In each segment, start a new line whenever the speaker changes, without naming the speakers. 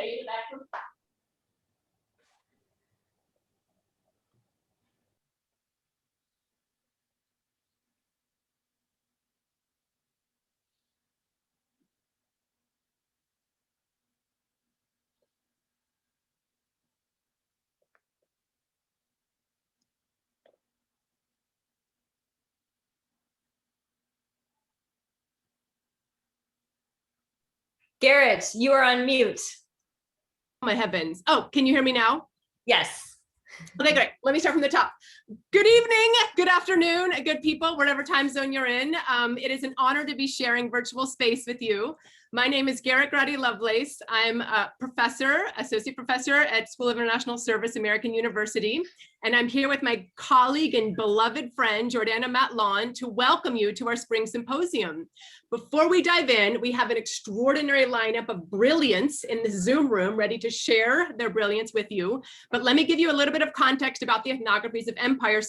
show you the back room?
Garrett, you are on mute.
Oh my heavens. Oh, can you hear me now?
Yes.
Okay, great. Let me start from the top. Good evening, good afternoon, good people, whatever time zone you're in. It is an honor to be sharing virtual space with you. My name is Garrett Grady Lovelace. I'm a professor, associate professor at School of International Service, American University. And I'm here with my colleague and beloved friend, Jordana Matlon, to welcome you to our Spring Symposium. Before we dive in, we have an extraordinary lineup of brilliance in the Zoom room ready to share their brilliance with you. But let me give you a little bit of context about the Ethnographies of Empire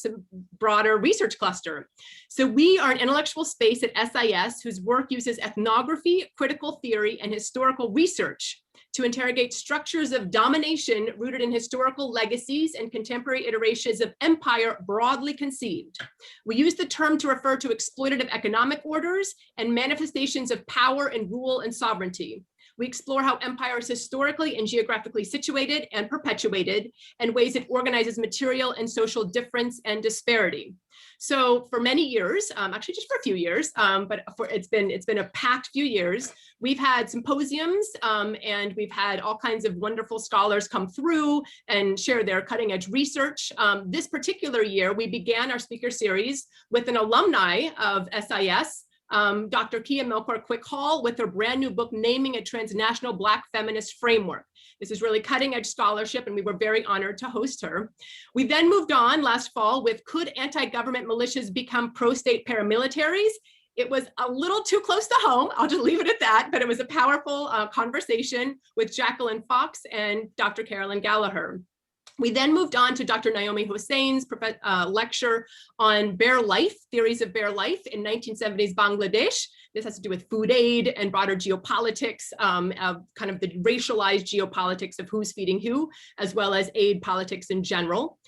broader research cluster. So we are an intellectual space at SIS whose work uses ethnography, critical theory, and historical research to interrogate structures of domination rooted in historical legacies and contemporary iterations of empire broadly conceived. We use the term to refer to exploitative economic orders and manifestations of power and rule and sovereignty. We explore how empire is historically and geographically situated and perpetuated, and ways it organizes material and social difference and disparity. So for many years, actually just for a few years, but it's been a packed few years, we've had symposiums and we've had all kinds of wonderful scholars come through and share their cutting edge research. This particular year, we began our speaker series with an alumni of SIS, Dr. Kia Melchior Quick Hall, with her brand new book, Naming a Transnational Black Feminist Framework. This is really cutting edge scholarship, and we were very honored to host her. We then moved on last fall with Could Anti-Government Militias Become Pro-State Paramilitaries? It was a little too close to home, I'll just leave it at that, but it was a powerful conversation with Jacqueline Fox and Dr. Carolyn Gallagher. We then moved on to Dr. Naomi Hossain's lecture on bare life, theories of bare life in 1970s Bangladesh. This has to do with food aid and broader geopolitics, of kind of the racialized geopolitics of who's feeding who, as well as aid politics in general.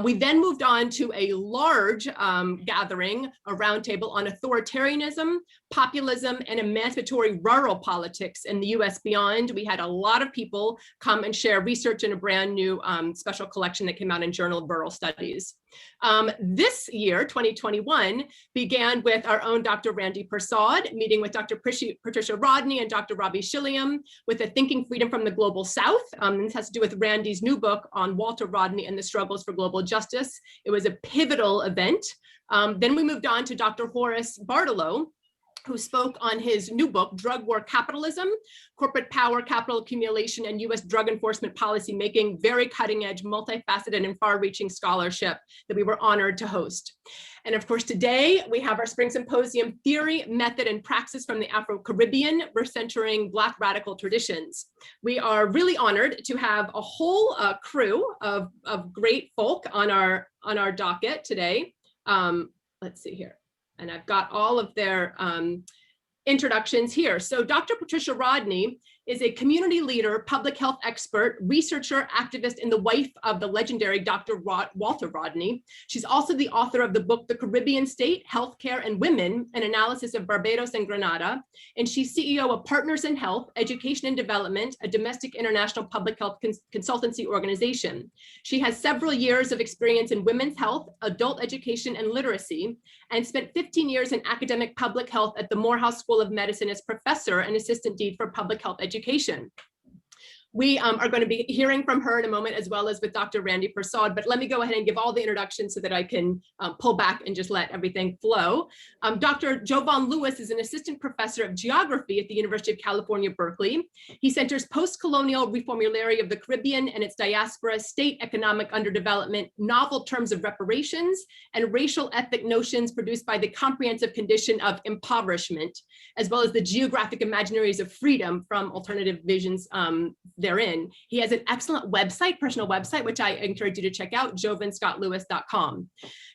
We then moved on to a large gathering, a roundtable on authoritarianism, populism, and emancipatory rural politics in the US beyond. We had a lot of people come and share research in a brand new special collection that came out in Journal of Rural Studies. This year, 2021, began with our own Dr. Randy Persaud, meeting with Dr. Patricia Rodney and Dr. Robbie Shilliam with a Thinking Freedom from the Global South. This has to do with Randy's new book on Walter Rodney and the Struggles for Global Justice. It was a pivotal event. Then we moved on to Dr. Horace Bartolo, who spoke on his new book, Drug War Capitalism, Corporate Power, Capital Accumulation, and US Drug Enforcement Policy Making, very cutting edge, multifaceted, and far-reaching scholarship that we were honored to host. And of course, today we have our Spring Symposium, Theory, Method, and Praxis from the Afro-Caribbean. We're centering Black radical traditions. We are really honored to have a whole crew of great folk on our docket today. Let's see here. And I've got all of their introductions here. So Dr. Patricia Rodney is a community leader, public health expert, researcher, activist, and the wife of the legendary Dr. Walter Rodney. She's also the author of the book, The Caribbean State, Healthcare and Women, an analysis of Barbados and Grenada. And she's CEO of Partners in Health, Education and Development, a domestic international public health consultancy organization. She has several years of experience in women's health, adult education, and literacy, and spent 15 years in academic public health at the Morehouse School of Medicine as professor and assistant dean for public health education. We are going to be hearing from her in a moment, as well as with Dr. Randy Persaud, but let me go ahead and give all the introductions so that I can pull back and just let everything flow. Dr. Jovan Lewis is an assistant professor of geography at the University of California, Berkeley. He centers post-colonial reformulary of the Caribbean and its diaspora, state economic underdevelopment, novel terms of reparations, and racial ethnic notions produced by the comprehensive condition of impoverishment, as well as the geographic imaginaries of freedom from alternative visions therein. He has an excellent website, personal website, which I encourage you to check out, jovanscottlewis.com.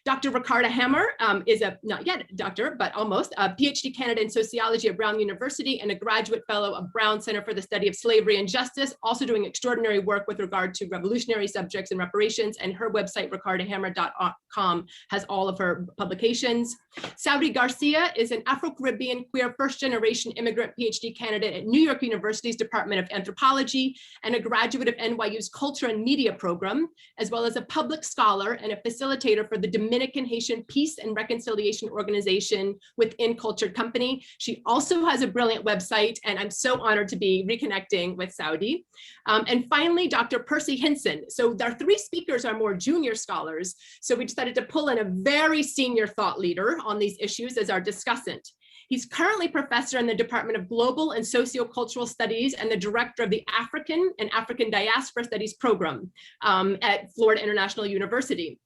Dr. RICARDA Hammer is a, not yet a doctor, but almost, a PhD candidate in sociology at Brown University and a graduate fellow of Brown Center for the Study of Slavery and Justice, also doing extraordinary work with regard to revolutionary subjects and reparations, and her website, ricardahammer.com, has all of her publications. Saudi GARCIA is an Afro-Caribbean queer first-generation immigrant PhD candidate at New York University's Department of Anthropology and a graduate of NYU's Culture and Media program, as well as a public scholar and a facilitator for the Dominican Haitian Peace and Reconciliation Organization within Cultured Company. She also has a brilliant website, and I'm so honored to be reconnecting with Saudi. And finally, Dr. PERCY HINTZEN. So our three speakers are more junior scholars, so we decided to pull in a very senior thought leader on these issues as our discussant. He's currently professor in the Department of Global and Sociocultural Studies and the director of the African and African Diaspora Studies program at Florida International University.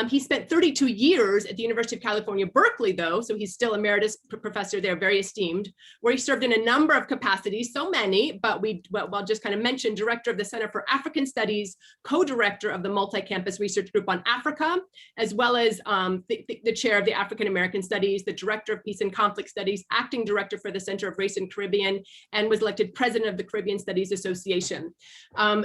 He spent 32 years at the University of California, Berkeley, though, so he's still emeritus professor there, very esteemed, where he served in a number of capacities, so many, but I'll just kind of mention director of the Center for African Studies, co-director of the Multi-Campus Research Group on Africa, as well as the chair of the African American Studies, the director of Peace and Conflict Studies, acting director for the Center of Race and Caribbean, and was elected president of the Caribbean Studies Association.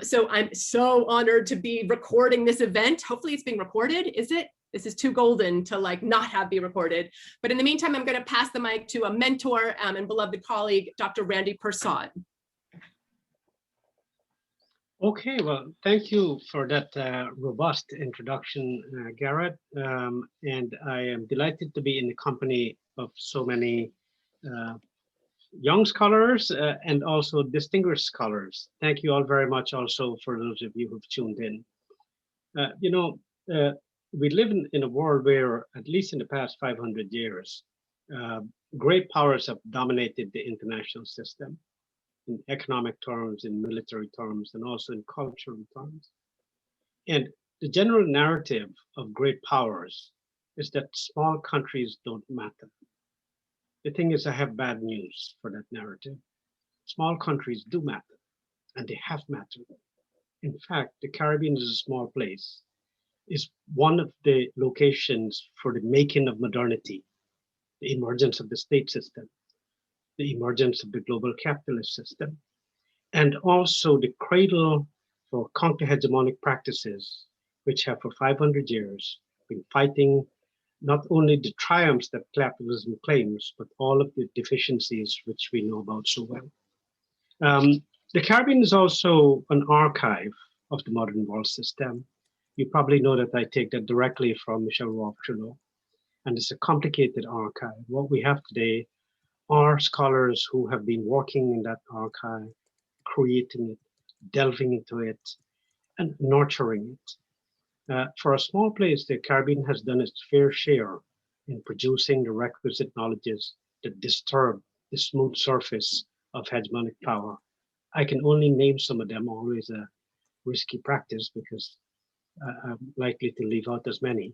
So I'm so honored to be recording this event. Hopefully it's being recorded, is it? This is too golden to like not have be recorded. But in the meantime, I'm gonna pass the mic to a mentor and beloved colleague, Dr. Randy Persad.
Okay, well, thank you for that robust introduction, Garrett. And I am delighted to be in the company of so many young scholars and also distinguished scholars. Thank you all very much also for those of you who've tuned in. We live in a world where, at least in the past 500 years, great powers have dominated the international system in economic terms, in military terms, and also in cultural terms. And the general narrative of great powers is that small countries don't matter. The thing is, I have bad news for that narrative. Small countries do matter, and they have mattered. In fact, the Caribbean is a small place. It's one of the locations for the making of modernity, the emergence of the state system, the emergence of the global capitalist system, and also the cradle for counter-hegemonic practices, which have for 500 years been fighting not only the triumphs that capitalism claims, but all of the deficiencies which we know about so well. The Caribbean is also an archive of the modern world system. You probably know that I take that directly from Michel Roth-Trelot, and it's a complicated archive. What we have today are scholars who have been working in that archive, creating it, delving into it, and nurturing it. For a small place, the Caribbean has done its fair share in producing the requisite knowledges that disturb the smooth surface of hegemonic power. I can only name some of them, always a risky practice because I'm likely to leave out as many.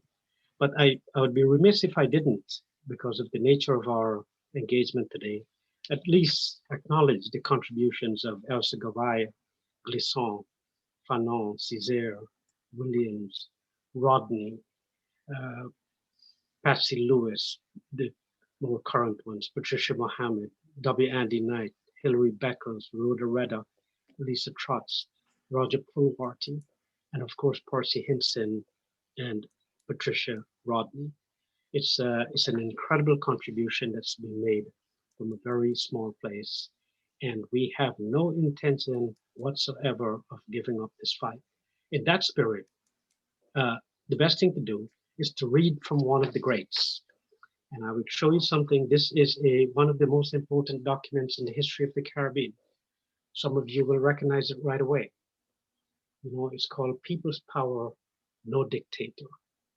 But I would be remiss if I didn't, because of the nature of our engagement today, at least acknowledge the contributions of Elsa Gavaya, Glissant, Fanon, Césaire, Williams, Rodney, Patsy Lewis, the more current ones, Patricia Mohammed, W. Andy Knight, Hilary Beckles, Rhoda Redda, Lisa Trotz, Roger Pulvarty, and of course, PERCY HINTZEN and Patricia Rodney. It's an incredible contribution that's been made from a very small place. And we have no intention whatsoever of giving up this fight. In that spirit, the best thing to do is to read from one of the greats. And I will show you something. This is one of the most important documents in the history of the Caribbean. Some of you will recognize it right away. You know, it's called People's Power, No Dictator.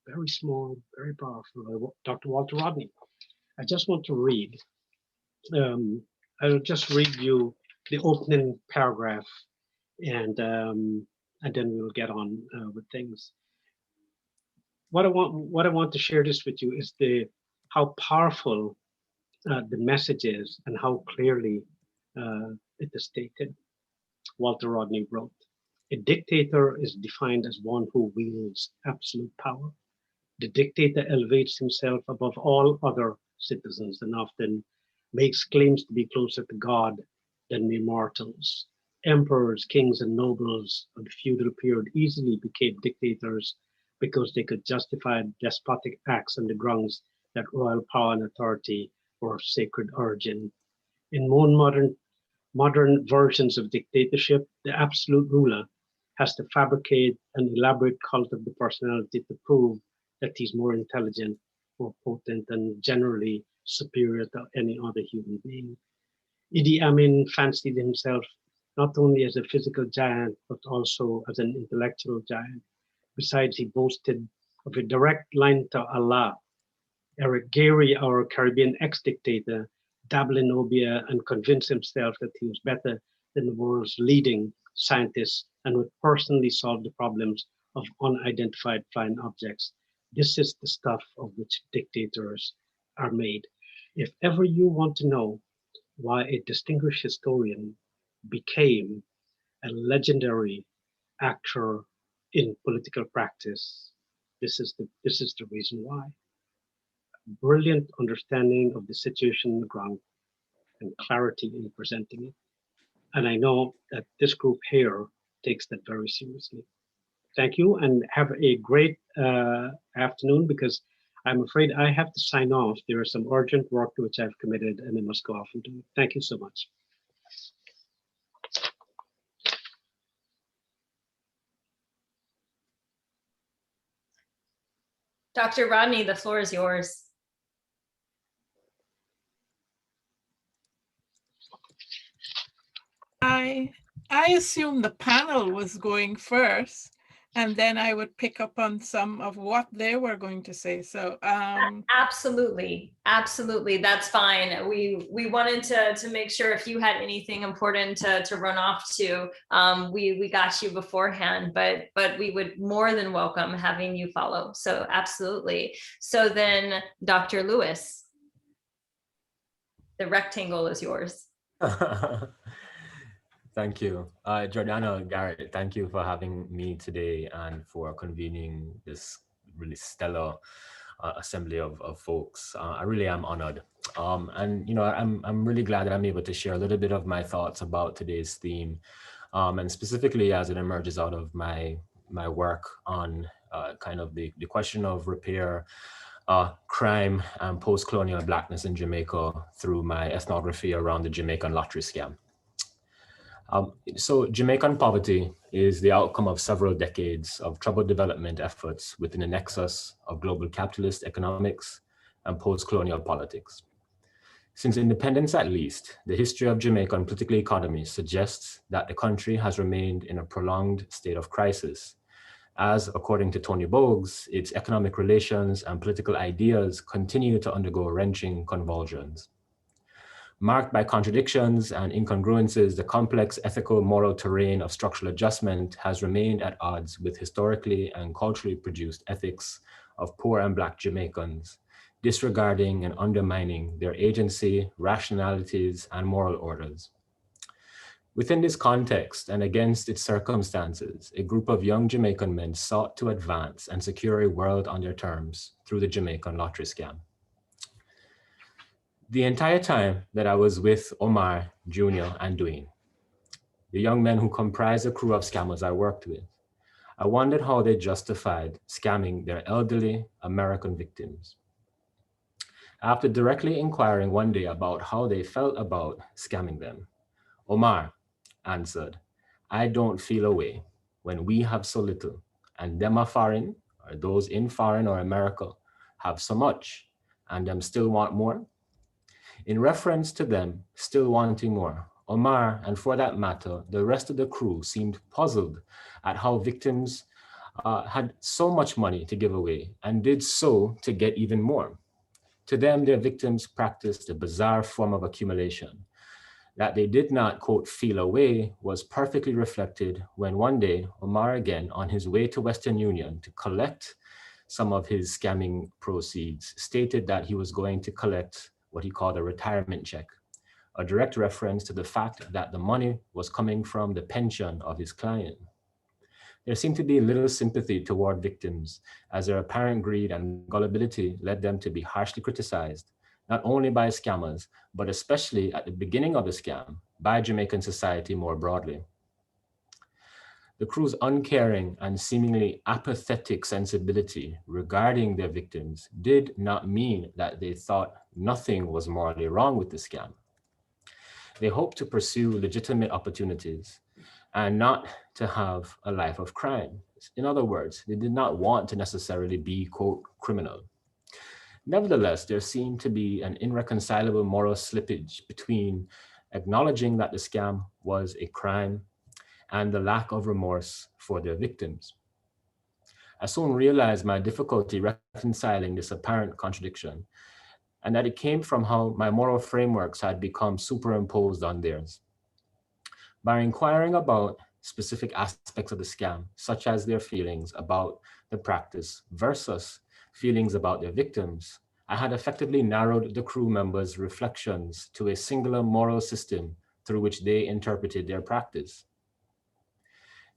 Very small, very powerful, Dr. Walter Rodney. I just want to read. I'll just read you the opening paragraph, and then we'll get on with things. What I want to share this with you is how powerful the message is and how clearly it is stated. Walter Rodney wrote, "A dictator is defined as one who wields absolute power. The dictator elevates himself above all other citizens and often makes claims to be closer to God than mere mortals. Emperors, kings, and nobles of the feudal period easily became dictators because they could justify despotic acts on the grounds that royal power and authority were of sacred origin. In more modern versions of dictatorship, the absolute ruler has to fabricate an elaborate cult of the personality to prove that he's more intelligent, more potent, and generally superior to any other human being. Idi Amin fancied himself not only as a physical giant, but also as an intellectual giant. Besides, he boasted of a direct line to Allah. Eric Gary, our Caribbean ex-dictator, dabbled in obeah and convinced himself that he was better than the world's leading scientists and would personally solve the problems of unidentified flying objects. This is the stuff of which dictators are made. If ever you want to know why a distinguished historian became a legendary actor in political practice, this is the reason why. Brilliant understanding of the situation on the ground and clarity in presenting it. And I know that this group here takes that very seriously. Thank you and have a great afternoon, because I'm afraid I have to sign off. There is some urgent work to which I've committed and I must go off and do it. Thank you so much.
Dr. Rodney, the floor is yours.
I assumed the panel was going first, and then I would pick up on some of what they were going to say. So
absolutely, that's fine. We wanted to make sure if you had anything important to run off to, we got you beforehand, but we would more than welcome having you follow. So absolutely. So then, Dr. Lewis, the rectangle is yours.
Thank you. Jordana, Garrett, thank you for having me today and for convening this really stellar assembly of folks. I really am honored. And, you know, I'm really glad that I'm able to share a little bit of my thoughts about today's theme, and specifically as it emerges out of my work on kind of the question of repair, crime, and post-colonial Blackness in Jamaica through my ethnography around the Jamaican lottery scam. So Jamaican poverty is the outcome of several decades of troubled development efforts within the nexus of global capitalist economics and post-colonial politics. Since independence at least, the history of Jamaican political economy suggests that the country has remained in a prolonged state of crisis, as according to Tony Bogues, its economic relations and political ideas continue to undergo wrenching convulsions. Marked by contradictions and incongruences, the complex ethical moral terrain of structural adjustment has remained at odds with historically and culturally produced ethics of poor and Black Jamaicans, disregarding and undermining their agency, rationalities, and moral orders. Within this context and against its circumstances, a group of young Jamaican men sought to advance and secure a world on their terms through the Jamaican lottery scam. The entire time that I was with Omar, Jr., and Dwayne, the young men who comprised the crew of scammers I worked with, I wondered how they justified scamming their elderly American victims. After directly inquiring one day about how they felt about scamming them, Omar answered, "I don't feel a way when we have so little, and them are foreign, or those in foreign or America, have so much, and them still want more." In reference to them still wanting more, Omar, and for that matter, the rest of the crew seemed puzzled at how victims had so much money to give away and did so to get even more. To them, their victims practiced a bizarre form of accumulation. That they did not, quote, feel away was perfectly reflected when one day, Omar again, on his way to Western Union to collect some of his scamming proceeds, stated that he was going to collect what he called a retirement check, a direct reference to the fact that the money was coming from the pension of his client. There seemed to be little sympathy toward victims, as their apparent greed and gullibility led them to be harshly criticized, not only by scammers, but especially at the beginning of the scam, by Jamaican society more broadly. The crew's uncaring and seemingly apathetic sensibility regarding their victims did not mean that they thought nothing was morally wrong with the scam. They hoped to pursue legitimate opportunities and not to have a life of crime. In other words, they did not want to necessarily be, quote, criminal. Nevertheless, there seemed to be an irreconcilable moral slippage between acknowledging that the scam was a crime and the lack of remorse for their victims. I soon realized my difficulty reconciling this apparent contradiction, and that it came from how my moral frameworks had become superimposed on theirs. By inquiring about specific aspects of the scam, such as their feelings about the practice versus feelings about their victims, I had effectively narrowed the crew members' reflections to a singular moral system through which they interpreted their practice.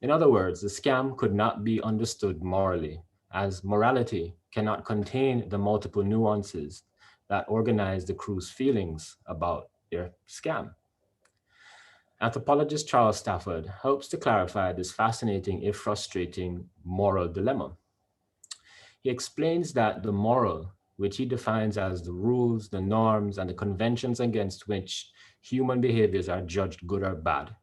In other words, the scam could not be understood morally, as morality cannot contain the multiple nuances that organize the crew's feelings about their scam. Anthropologist Charles Stafford helps to clarify this fascinating, if frustrating, moral dilemma. He explains that the moral, which he defines as the rules, the norms, and the conventions against which human behaviors are judged good or bad,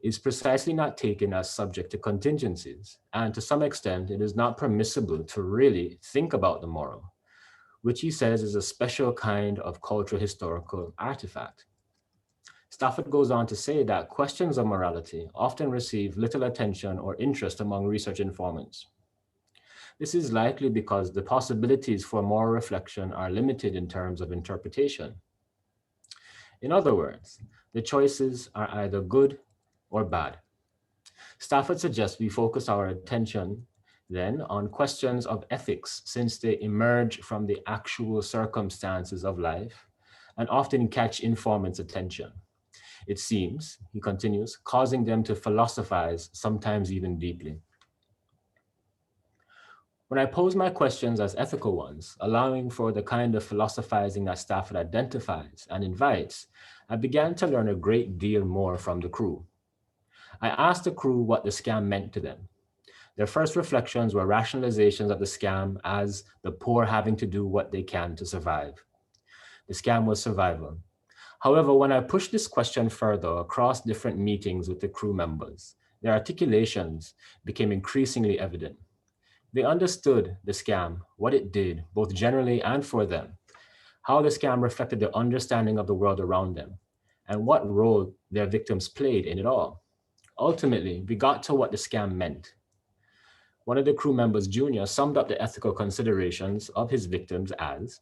is precisely not taken as subject to contingencies, and to some extent, it is not permissible to really think about the moral, which he says is a special kind of cultural historical artifact. Stafford goes on to say that questions of morality often receive little attention or interest among research informants. This is likely because the possibilities for moral reflection are limited in terms of interpretation. In other words, the choices are either good or bad. Stafford suggests we focus our attention then on questions of ethics, since they emerge from the actual circumstances of life and often catch informants' attention. It seems, he continues, causing them to philosophize, sometimes even deeply. When I pose my questions as ethical ones, allowing for the kind of philosophizing that Stafford identifies and invites, I began to learn a great deal more from the crew. I asked the crew what the scam meant to them. Their first reflections were rationalizations of the scam as the poor having to do what they can to survive. The scam was survival. However, when I pushed this question further across different meetings with the crew members, their articulations became increasingly evident. They understood the scam, what it did, both generally and for them, how the scam reflected their understanding of the world around them, and what role their victims played in it all. Ultimately, we got to what the scam meant. One of the crew members, Junior, summed up the ethical considerations of his victims as,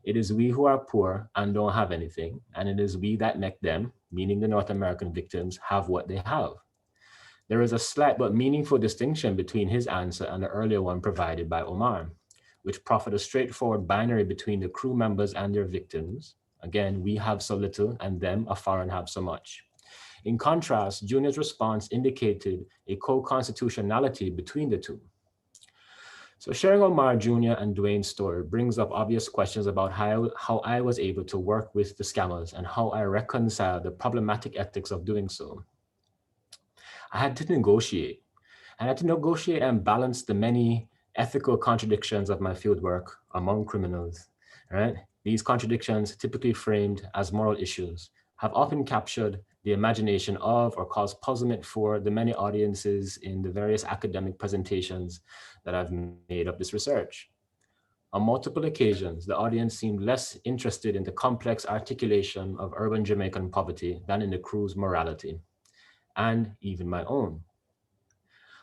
"It is we who are poor and don't have anything, and it is we that make them," meaning the North American victims, "have what they have." There is a slight but meaningful distinction between his answer and the earlier one provided by Omar, which proffered a straightforward binary between the crew members and their victims. Again, we have so little and them afar and have so much. In contrast, Junior's response indicated a co-constitutionality between the two. So sharing Omar Jr. and Dwayne's story brings up obvious questions about how I was able to work with the scammers and how I reconcile the problematic ethics of doing so. I had to negotiate and balance the many ethical contradictions of my fieldwork among criminals, right? These contradictions, typically framed as moral issues, have often captured the imagination of or caused puzzlement for the many audiences in the various academic presentations that I've made of this research. On multiple occasions, the audience seemed less interested in the complex articulation of urban Jamaican poverty than in the crew's morality, and even my own.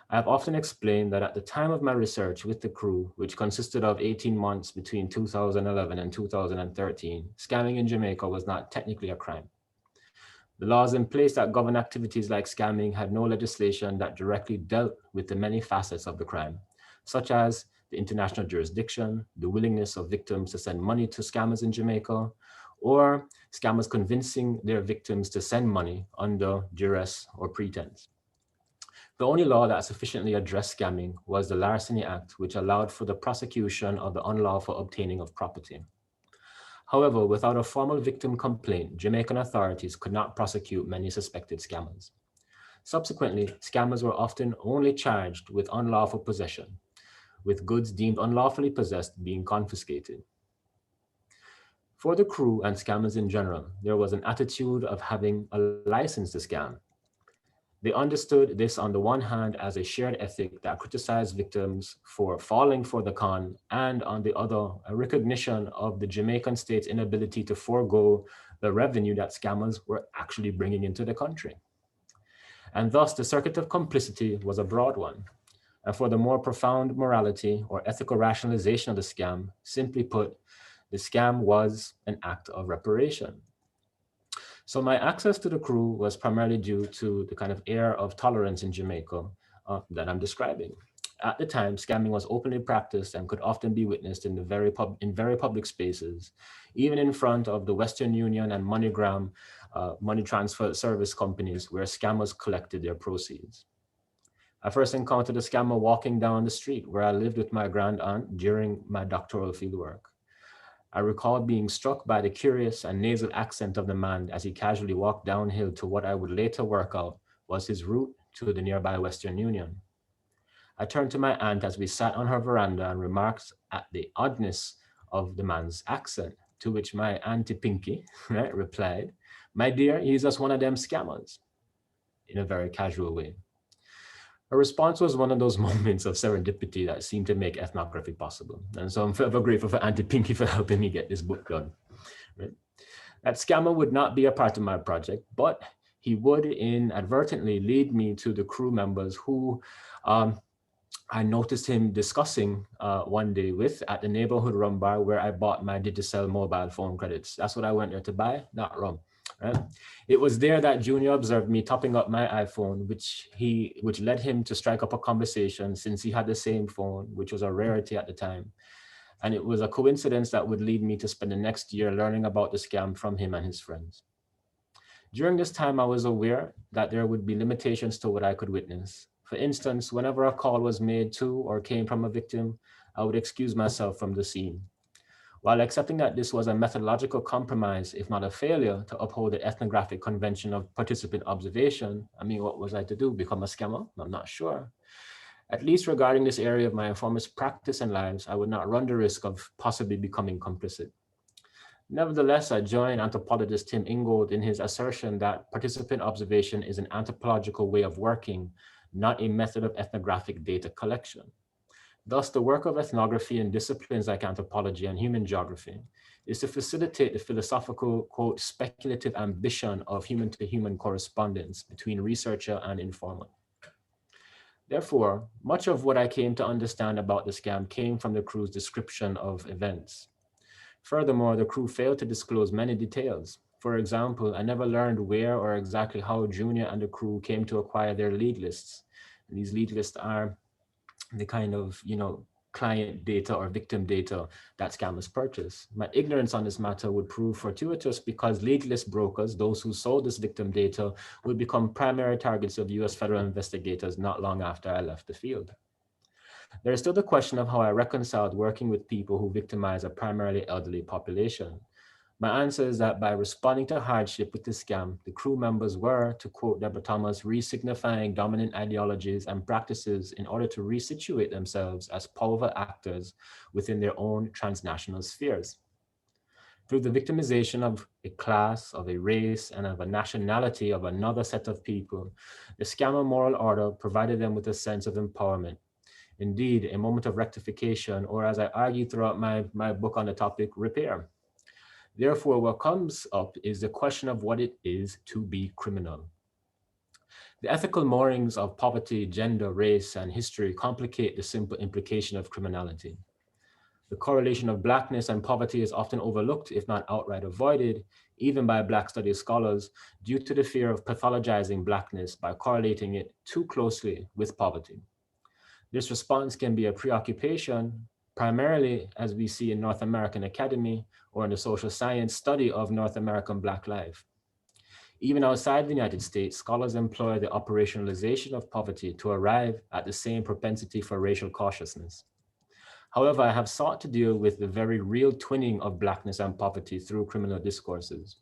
I have often explained that at the time of my research with the crew, which consisted of 18 months between 2011 and 2013, scamming in Jamaica was not technically a crime. The laws in place that govern activities like scamming had no legislation that directly dealt with the many facets of the crime, such as the international jurisdiction, the willingness of victims to send money to scammers in Jamaica, or scammers convincing their victims to send money under duress or pretense. The only law that sufficiently addressed scamming was the Larceny Act, which allowed for the prosecution of the unlawful obtaining of property. However, without a formal victim complaint, Jamaican authorities could not prosecute many suspected scammers. Subsequently, scammers were often only charged with unlawful possession, with goods deemed unlawfully possessed being confiscated. For the crew and scammers in general, there was an attitude of having a license to scam. They understood this on the one hand as a shared ethic that criticized victims for falling for the con, and on the other, a recognition of the Jamaican state's inability to forego the revenue that scammers were actually bringing into the country. And thus, the circuit of complicity was a broad one. And for the more profound morality or ethical rationalization of the scam, simply put, the scam was an act of reparation. So my access to the crew was primarily due to the kind of air of tolerance in Jamaica that I'm describing. At the time, scamming was openly practiced and could often be witnessed in very public spaces, even in front of the Western Union and MoneyGram money transfer service companies where scammers collected their proceeds. I first encountered a scammer walking down the street where I lived with my grand aunt during my doctoral fieldwork. I recall being struck by the curious and nasal accent of the man as he casually walked downhill to what I would later work out was his route to the nearby Western Union. I turned to my aunt as we sat on her veranda and remarked at the oddness of the man's accent, to which my auntie Pinky replied, "My dear, he's just one of them scammers," in a very casual way. Her response was one of those moments of serendipity that seemed to make ethnography possible. And so I'm forever grateful for Auntie Pinky for helping me get this book done. Right? That scammer would not be a part of my project, but he would inadvertently lead me to the crew members who I noticed him discussing one day with at the neighborhood rum bar where I bought my Digicel mobile phone credits. That's what I went there to buy, not rum. Right? It was there that Junior observed me topping up my iPhone, which led him to strike up a conversation since he had the same phone, which was a rarity at the time. And it was a coincidence that would lead me to spend the next year learning about the scam from him and his friends. During this time, I was aware that there would be limitations to what I could witness. For instance, whenever a call was made to or came from a victim, I would excuse myself from the scene. While accepting that this was a methodological compromise, if not a failure, to uphold the ethnographic convention of participant observation, I mean, what was I to do? Become a scammer? I'm not sure. At least regarding this area of my informers' practice and lives, I would not run the risk of possibly becoming complicit. Nevertheless, I join anthropologist Tim Ingold in his assertion that participant observation is an anthropological way of working, not a method of ethnographic data collection. Thus, the work of ethnography in disciplines like anthropology and human geography is to facilitate the philosophical, quote, speculative ambition of human-to-human correspondence between researcher and informant. Therefore, much of what I came to understand about the scam came from the crew's description of events. Furthermore, the crew failed to disclose many details. For example, I never learned where or exactly how Junior and the crew came to acquire their lead lists. And these lead lists are the kind of, client data or victim data that scammers purchase. My ignorance on this matter would prove fortuitous because lead list brokers, those who sold this victim data, would become primary targets of US federal investigators not long after I left the field. There is still the question of how I reconciled working with people who victimize a primarily elderly population. My answer is that by responding to hardship with the scam, the crew members were, to quote Deborah Thomas, re-signifying dominant ideologies and practices in order to resituate themselves as powerful actors within their own transnational spheres. Through the victimization of a class, of a race, and of a nationality of another set of people, the scammer moral order provided them with a sense of empowerment. Indeed, a moment of rectification, or as I argue throughout my book on the topic, repair. Therefore, what comes up is the question of what it is to be criminal. The ethical moorings of poverty, gender, race, and history complicate the simple implication of criminality. The correlation of Blackness and poverty is often overlooked, if not outright avoided, even by Black studies scholars, due to the fear of pathologizing Blackness by correlating it too closely with poverty. This response can be a preoccupation primarily as we see in North American Academy or in the social science study of North American Black life. Even outside the United States, scholars employ the operationalization of poverty to arrive at the same propensity for racial cautiousness. However, I have sought to deal with the very real twinning of Blackness and poverty through criminal discourses.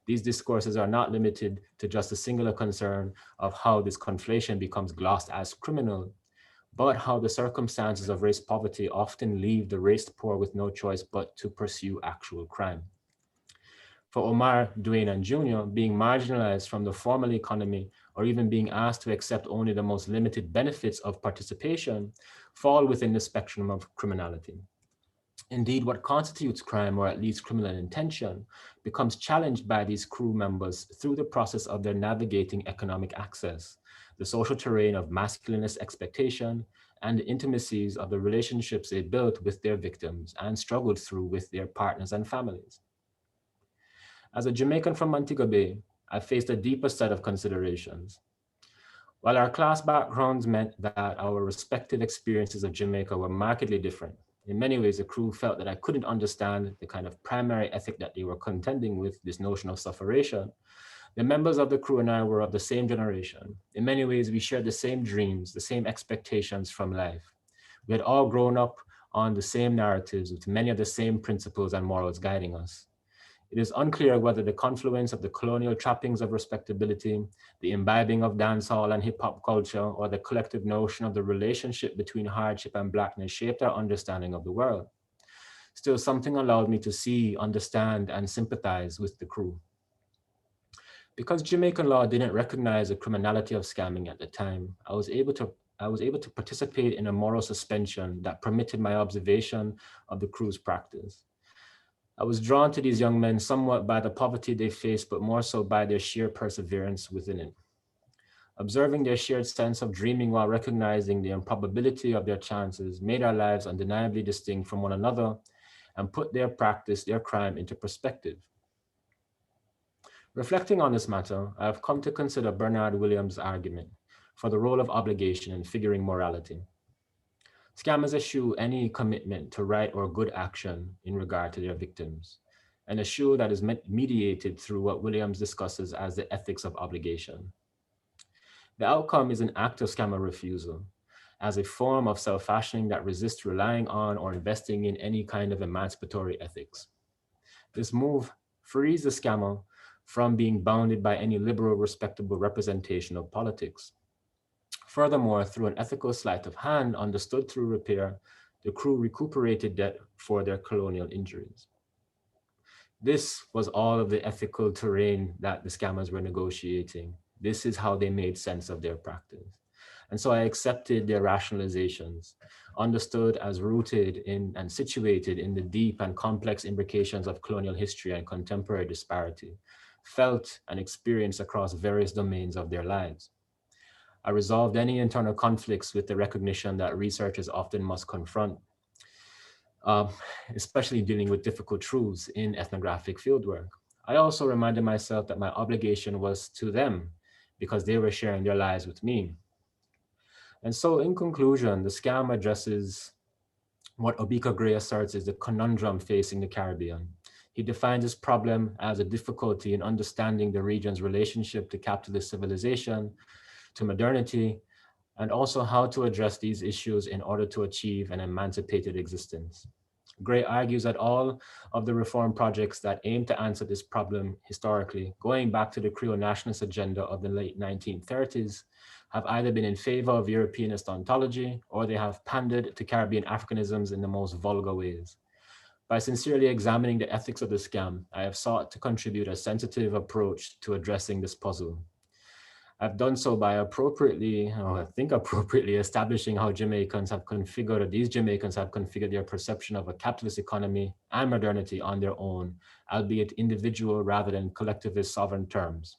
These discourses are not limited to just a singular concern of how this conflation becomes glossed as criminal, but how the circumstances of race poverty often leave the race poor with no choice but to pursue actual crime. For Omar, Dwayne, and Junior, being marginalized from the formal economy or even being asked to accept only the most limited benefits of participation fall within the spectrum of criminality. Indeed, what constitutes crime, or at least criminal intention, becomes challenged by these crew members through the process of their navigating economic access, the social terrain of masculinist expectation, and the intimacies of the relationships they built with their victims and struggled through with their partners and families. As a Jamaican from Montego Bay, I faced a deeper set of considerations. While our class backgrounds meant that our respective experiences of Jamaica were markedly different, in many ways the crew felt that I couldn't understand the kind of primary ethic that they were contending with, this notion of sufferation. The members of the crew and I were of the same generation. In many ways, we shared the same dreams, the same expectations from life. We had all grown up on the same narratives with many of the same principles and morals guiding us. It is unclear whether the confluence of the colonial trappings of respectability, the imbibing of dancehall and hip hop culture, or the collective notion of the relationship between hardship and Blackness shaped our understanding of the world. Still, something allowed me to see, understand, and sympathize with the crew. Because Jamaican law didn't recognize the criminality of scamming at the time, I was able to participate in a moral suspension that permitted my observation of the crew's practice. I was drawn to these young men somewhat by the poverty they faced, but more so by their sheer perseverance within it. Observing their shared sense of dreaming while recognizing the improbability of their chances made our lives undeniably distinct from one another and put their practice, their crime, into perspective. Reflecting on this matter, I have come to consider Bernard Williams' argument for the role of obligation in figuring morality. Scammers eschew any commitment to right or good action in regard to their victims, an issue that is mediated through what Williams discusses as the ethics of obligation. The outcome is an act of scammer refusal, as a form of self-fashioning that resists relying on or investing in any kind of emancipatory ethics. This move frees the scammer from being bounded by any liberal, respectable representation of politics. Furthermore, through an ethical sleight of hand understood through repair, the crew recuperated debt for their colonial injuries. This was all of the ethical terrain that the scammers were negotiating. This is how they made sense of their practice. And so I accepted their rationalizations, understood as rooted in and situated in the deep and complex imbrications of colonial history and contemporary disparity, felt and experienced across various domains of their lives. I resolved any internal conflicts with the recognition that researchers often must confront, especially dealing with difficult truths in ethnographic fieldwork. I also reminded myself that my obligation was to them because they were sharing their lives with me. And so in conclusion, the scam addresses what Obika Gray asserts is the conundrum facing the Caribbean. He defines this problem as a difficulty in understanding the region's relationship to capitalist civilization, to modernity, and also how to address these issues in order to achieve an emancipated existence. Gray argues that all of the reform projects that aim to answer this problem historically, going back to the Creole nationalist agenda of the late 1930s, have either been in favor of Europeanist ontology or they have pandered to Caribbean Africanisms in the most vulgar ways. By sincerely examining the ethics of the scam, I have sought to contribute a sensitive approach to addressing this puzzle. I've done so by appropriately establishing how Jamaicans have configured, or these Jamaicans have configured their perception of a capitalist economy and modernity on their own, albeit individual rather than collectivist sovereign terms.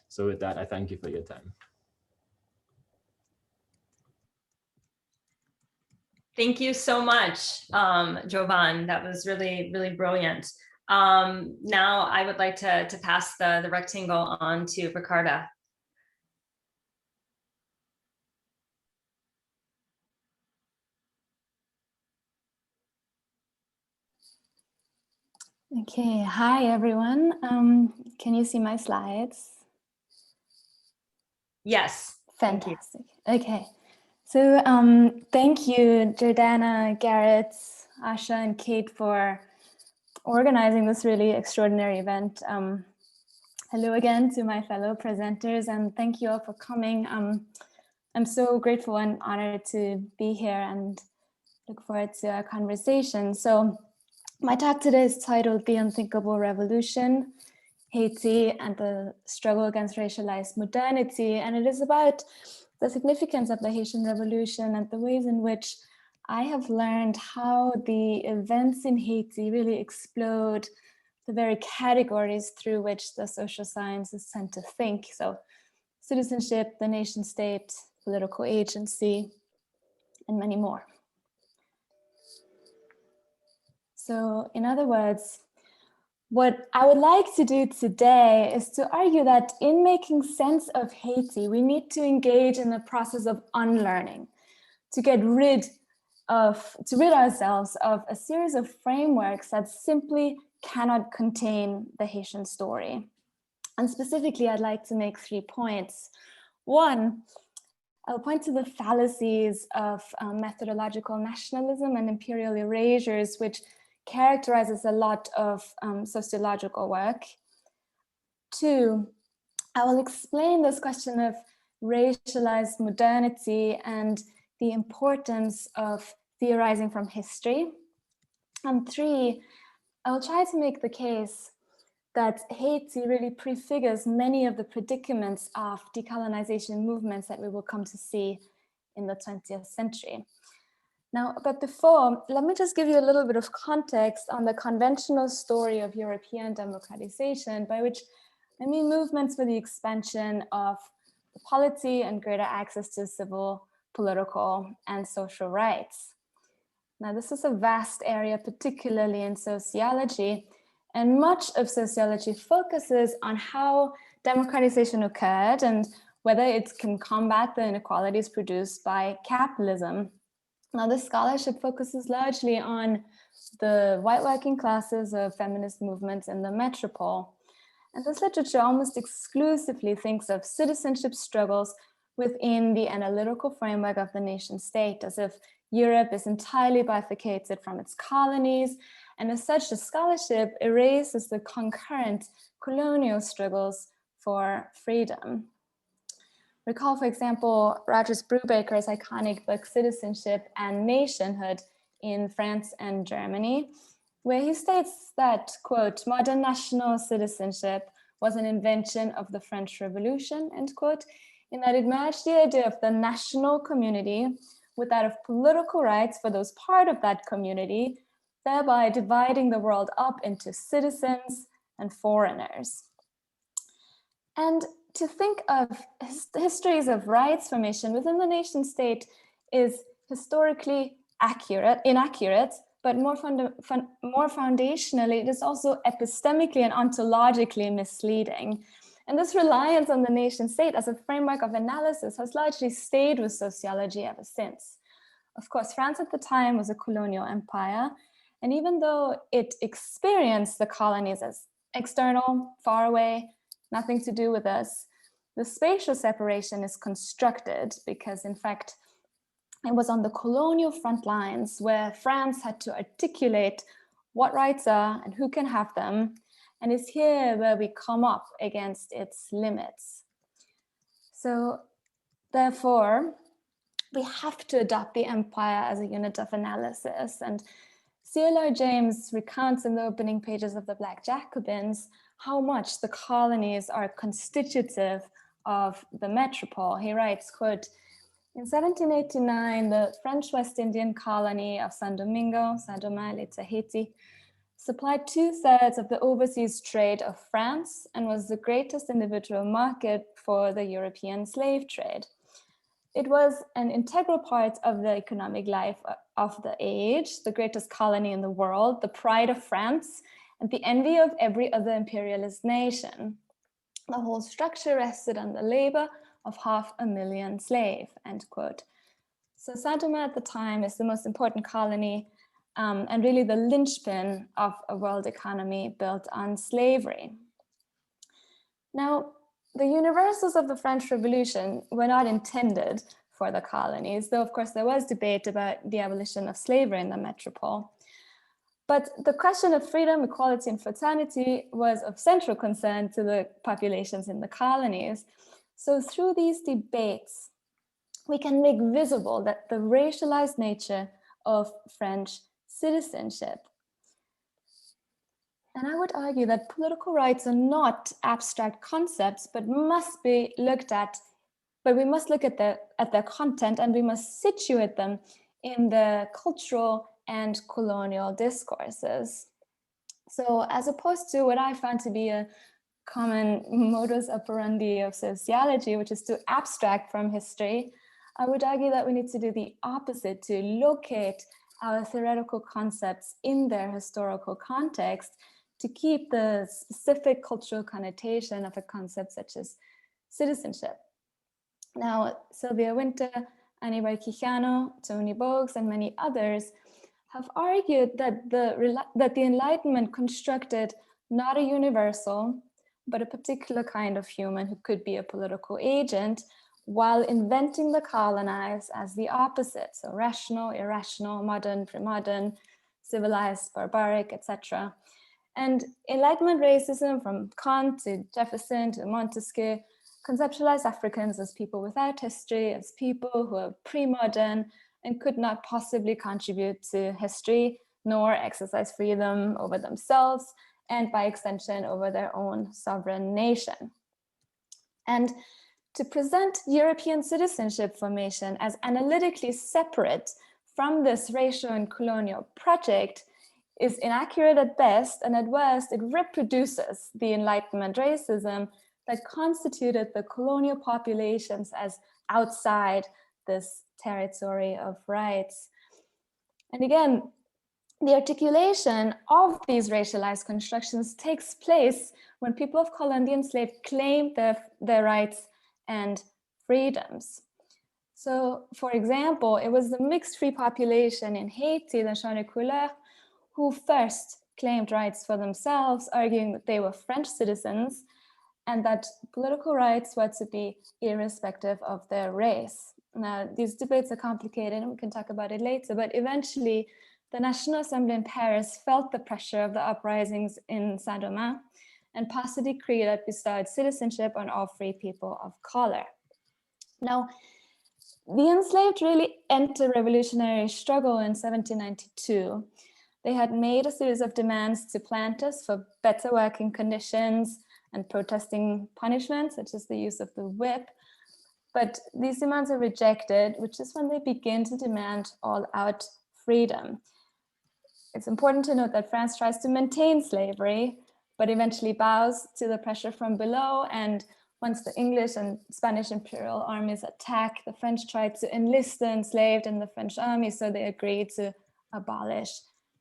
So with that, I thank you for your time.
Thank you so much, Jovan. That was really, really brilliant. Now I would like to pass the rectangle on to RICARDA.
Okay, hi everyone. Can you see my slides?
Yes. Thank you.
Fantastic. Okay, so thank you, Jordana, Garrett, Asha, and Kate for organizing this really extraordinary event. Hello again to my fellow presenters, and thank you all for coming. I'm so grateful and honored to be here and look forward to our conversation. So my talk today is titled The Unthinkable Revolution, Haiti and the Struggle Against Racialized Modernity. And it is about the significance of the Haitian Revolution and the ways in which I have learned how the events in Haiti really explode the very categories through which the social sciences tend to think. So citizenship, the nation state, political agency, and many more. So in other words, what I would like to do today is to argue that in making sense of Haiti, we need to engage in the process of unlearning, to rid ourselves of a series of frameworks that simply cannot contain the Haitian story. And specifically, I'd like to make 3 points. One, I'll point to the fallacies of methodological nationalism and imperial erasures, which characterizes a lot of sociological work. 2, I will explain this question of racialized modernity and the importance of theorizing from history. And 3, I will try to make the case that Haiti really prefigures many of the predicaments of decolonization movements that we will come to see in the 20th century. Now, but before, let me just give you a little bit of context on the conventional story of European democratization, by which I mean movements for the expansion of the polity and greater access to civil, political, and social rights. Now, this is a vast area, particularly in sociology, and much of sociology focuses on how democratization occurred and whether it can combat the inequalities produced by capitalism. Now, this scholarship focuses largely on the white working classes of feminist movements in the metropole. And this literature almost exclusively thinks of citizenship struggles within the analytical framework of the nation state, as if Europe is entirely bifurcated from its colonies. And as such, the scholarship erases the concurrent colonial struggles for freedom. Recall, for example, Rogers Brubaker's iconic book, Citizenship and Nationhood in France and Germany, where he states that, quote, modern national citizenship was an invention of the French Revolution, end quote, in that it merged the idea of the national community with that of political rights for those part of that community, thereby dividing the world up into citizens and foreigners. And to think of histories of rights formation within the nation state is historically inaccurate, but more foundationally, it is also epistemically and ontologically misleading. And this reliance on the nation state as a framework of analysis has largely stayed with sociology ever since. Of course, France at the time was a colonial empire, and even though it experienced the colonies as external, far away, nothing to do with us, the spatial separation is constructed because, in fact, it was on the colonial front lines where France had to articulate what rights are and who can have them, and it's here where we come up against its limits. So, therefore, we have to adopt the empire as a unit of analysis. And C.L.R. James recounts in the opening pages of the Black Jacobins how much the colonies are constitutive of the metropole. He writes, quote, in 1789, the French West Indian colony of Saint Domingo, Saint-Domingue, later Haiti, supplied 2/3 of the overseas trade of France and was the greatest individual market for the European slave trade. It was an integral part of the economic life of the age, the greatest colony in the world, the pride of France, and the envy of every other imperialist nation. The whole structure rested on the labor of 500,000 slaves, end quote. So Saint-Domingue at the time is the most important colony and really the linchpin of a world economy built on slavery. Now, the universals of the French Revolution were not intended for the colonies, though of course there was debate about the abolition of slavery in the metropole. But the question of freedom, equality, and fraternity was of central concern to the populations in the colonies. So through these debates, we can make visible that the racialized nature of French citizenship. And I would argue that political rights are not abstract concepts, but must be looked at, but we must look at their content, and we must situate them in the cultural and colonial discourses. So as opposed to what I found to be a common modus operandi of sociology, which is to abstract from history, I would argue that we need to do the opposite, to locate our theoretical concepts in their historical context, to keep the specific cultural connotation of a concept such as citizenship. Now, Sylvia Winter, Aníbal Quijano, Tony Bogues, and many others have argued that the Enlightenment constructed not a universal, but a particular kind of human who could be a political agent, while inventing the colonized as the opposite. So rational, irrational, modern, pre-modern, civilized, barbaric, etc. And Enlightenment racism, from Kant to Jefferson to Montesquieu, conceptualized Africans as people without history, as people who are pre-modern and could not possibly contribute to history, nor exercise freedom over themselves, and by extension over their own sovereign nation. And to present European citizenship formation as analytically separate from this racial and colonial project is inaccurate at best, and at worst, it reproduces the Enlightenment racism that constituted the colonial populations as outside this territory of rights. And again, the articulation of these racialized constructions takes place when people of color and the enslaved claim their rights and freedoms. So, for example, it was the mixed free population in Haiti, the gens de couleur, who first claimed rights for themselves, arguing that they were French citizens and that political rights were to be irrespective of their race. Now, these debates are complicated and we can talk about it later, but eventually the National Assembly in Paris felt the pressure of the uprisings in Saint-Domingue and passed a decree that bestowed citizenship on all free people of color. Now, the enslaved really entered revolutionary struggle in 1792. They had made a series of demands to planters for better working conditions and protesting punishments, such as the use of the whip. But these demands are rejected, which is when they begin to demand all-out freedom. It's important to note that France tries to maintain slavery, but eventually bows to the pressure from below. And once the English and Spanish imperial armies attack, the French try to enlist the enslaved in the French army, so they agreed to abolish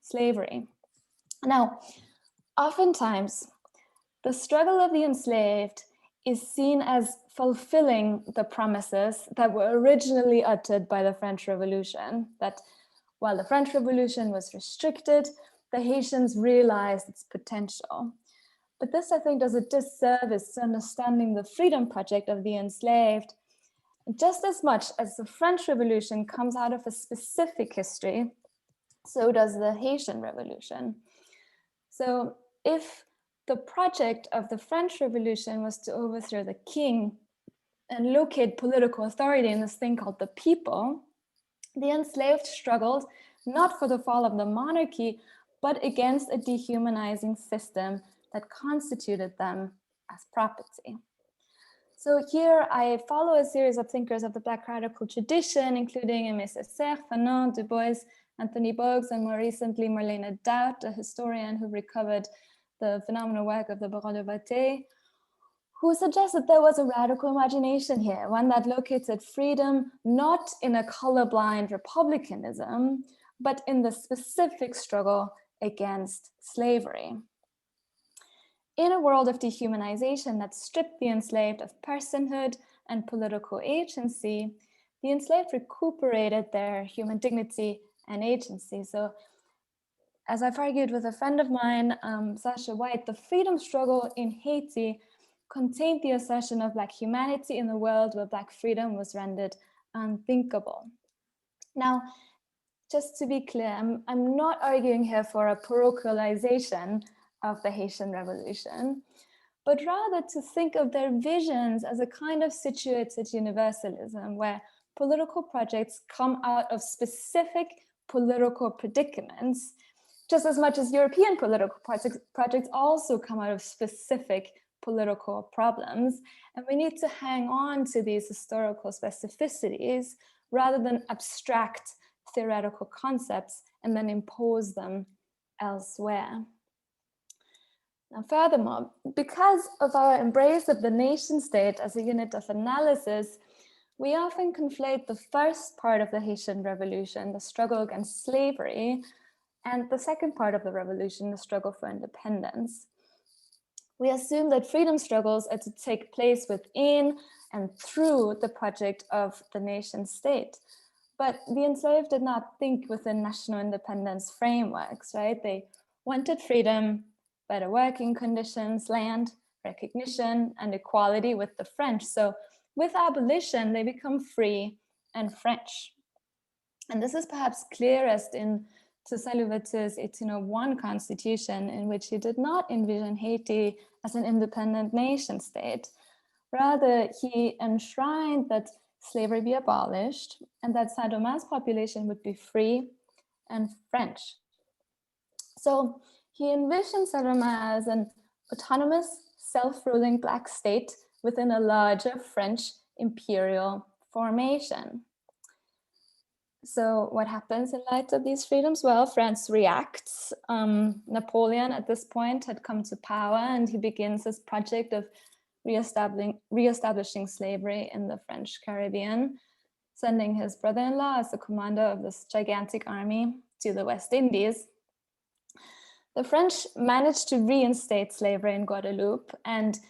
slavery. Now, oftentimes, the struggle of the enslaved is seen as fulfilling the promises that were originally uttered by the French Revolution, that while the French Revolution was restricted, the Haitians realized its potential. But this, I think, does a disservice to understanding the freedom project of the enslaved. Just as much as the French Revolution comes out of a specific history, so does the Haitian Revolution. So if the project of the French Revolution was to overthrow the king and locate political authority in this thing called the people, the enslaved struggled not for the fall of the monarchy, but against a dehumanizing system that constituted them as property. So here I follow a series of thinkers of the Black radical tradition, including Aimé Césaire, Fanon, Du Bois, Anthony Bogues, and more recently Marlene Doubt, a historian who recovered the phenomenal work of the Baron de Vathey, who suggests that there was a radical imagination here, one that located freedom not in a colorblind republicanism, but in the specific struggle against slavery. In a world of dehumanization that stripped the enslaved of personhood and political agency, the enslaved recuperated their human dignity and agency. So as I've argued with a friend of mine, Sasha White, the freedom struggle in Haiti contained the assertion of Black humanity in a world where Black freedom was rendered unthinkable. Now, just to be clear, I'm not arguing here for a parochialization of the Haitian Revolution, but rather to think of their visions as a kind of situated universalism where political projects come out of specific political predicaments, just as much as European political projects also come out of specific political problems. And we need to hang on to these historical specificities rather than abstract theoretical concepts and then impose them elsewhere. Now, furthermore, because of our embrace of the nation state as a unit of analysis, we often conflate the first part of the Haitian Revolution, the struggle against slavery, and the second part of the revolution, the struggle for independence. We assume that freedom struggles are to take place within and through the project of the nation state. But the enslaved did not think within national independence frameworks, right? They wanted freedom, better working conditions, land, recognition, and equality with the French. So with abolition, they become free and French. And this is perhaps clearest in Toussaint Louverture's 1801 constitution, in which he did not envision Haiti as an independent nation state. Rather, he enshrined that slavery be abolished and that Saint-Domingue's population would be free and French. So he envisioned Saint-Domingue as an autonomous, self-ruling Black state within a larger French imperial formation. So what happens in light of these freedoms? Well, France reacts. Napoleon at this point had come to power, and he begins his project of reestablishing slavery in the French Caribbean, sending his brother-in-law as the commander of this gigantic army to the West Indies. The French managed to reinstate slavery in Guadeloupe, and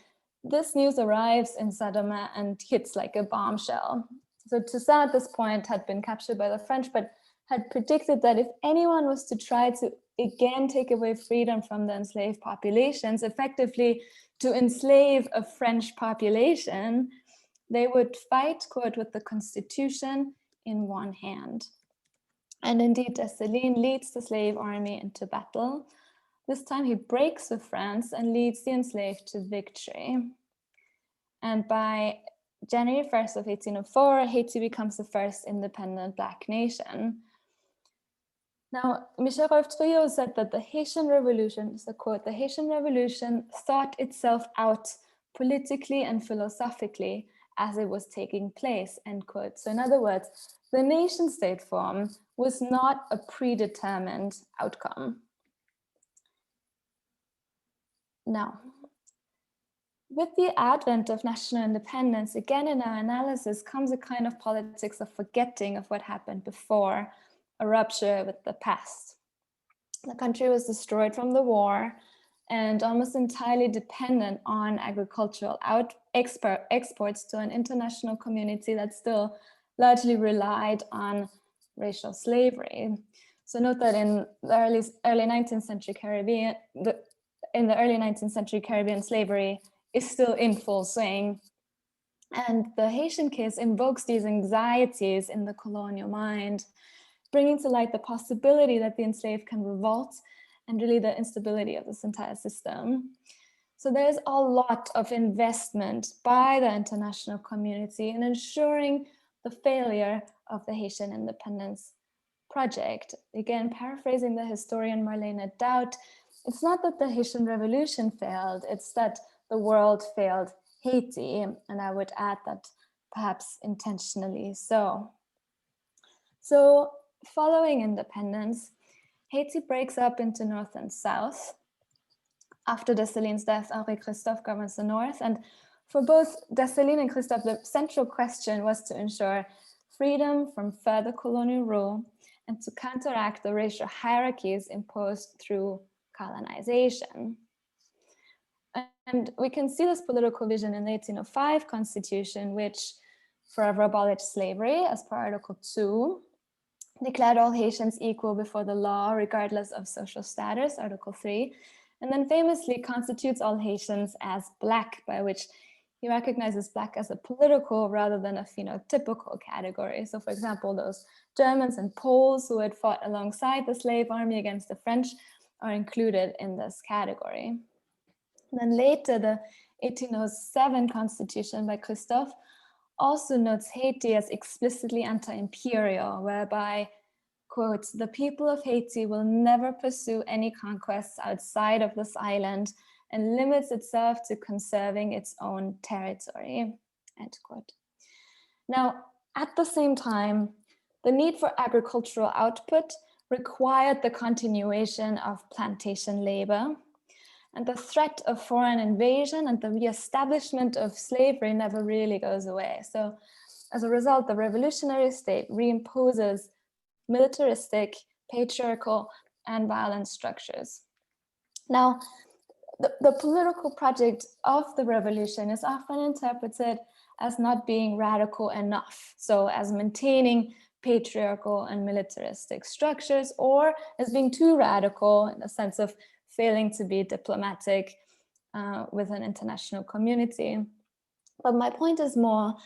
this news arrives in Saint-Domingue and hits like a bombshell. So Toussaint at this point had been captured by the French, but had predicted that if anyone was to try to again take away freedom from the enslaved populations, effectively to enslave a French population, they would fight, quote, with the Constitution in one hand. And indeed, Dessalines leads the slave army into battle. This time he breaks with France and leads the enslaved to victory. And by January 1st of 1804, Haiti becomes the first independent Black nation. Now, Michel Rolf-Trouillot said that the Haitian Revolution, is the quote, the Haitian Revolution thought itself out politically and philosophically as it was taking place, end quote. So in other words, the nation state form was not a predetermined outcome. Now, with the advent of national independence, again in our analysis comes a kind of politics of forgetting of what happened before, a rupture with the past. The country was destroyed from the war and almost entirely dependent on agricultural exports to an international community that still largely relied on racial slavery. So note that in the early 19th century Caribbean, in the early 19th century Caribbean, slavery is still in full swing. And the Haitian case invokes these anxieties in the colonial mind, bringing to light the possibility that the enslaved can revolt and really the instability of this entire system. So there's a lot of investment by the international community in ensuring the failure of the Haitian independence project. Again, paraphrasing the historian Marlene Doubt, it's not that the Haitian Revolution failed, it's that the world failed Haiti, and I would add that perhaps intentionally so. So following independence, Haiti breaks up into North and South. After Dessalines' death, Henri Christophe governs the North, and for both Dessalines and Christophe, the central question was to ensure freedom from further colonial rule and to counteract the racial hierarchies imposed through colonization. And we can see this political vision in the 1805 Constitution, which forever abolished slavery as per Article 2, declared all Haitians equal before the law, regardless of social status, Article 3, and then famously constitutes all Haitians as Black, by which he recognizes Black as a political rather than a phenotypical category. So for example, those Germans and Poles who had fought alongside the slave army against the French are included in this category. And then later, the 1807 constitution by Christophe also notes Haiti as explicitly anti-imperial, whereby, quote, "the people of Haiti will never pursue any conquests outside of this island and limits itself to conserving its own territory," end quote. Now, at the same time, the need for agricultural output required the continuation of plantation labor, and the threat of foreign invasion and the reestablishment of slavery never really goes away. So as a result, the revolutionary state reimposes militaristic, patriarchal, and violent structures. Now, the political project of the revolution is often interpreted as not being radical enough, so as maintaining patriarchal and militaristic structures, or as being too radical in the sense of failing to be diplomatic with an international community. But my point is more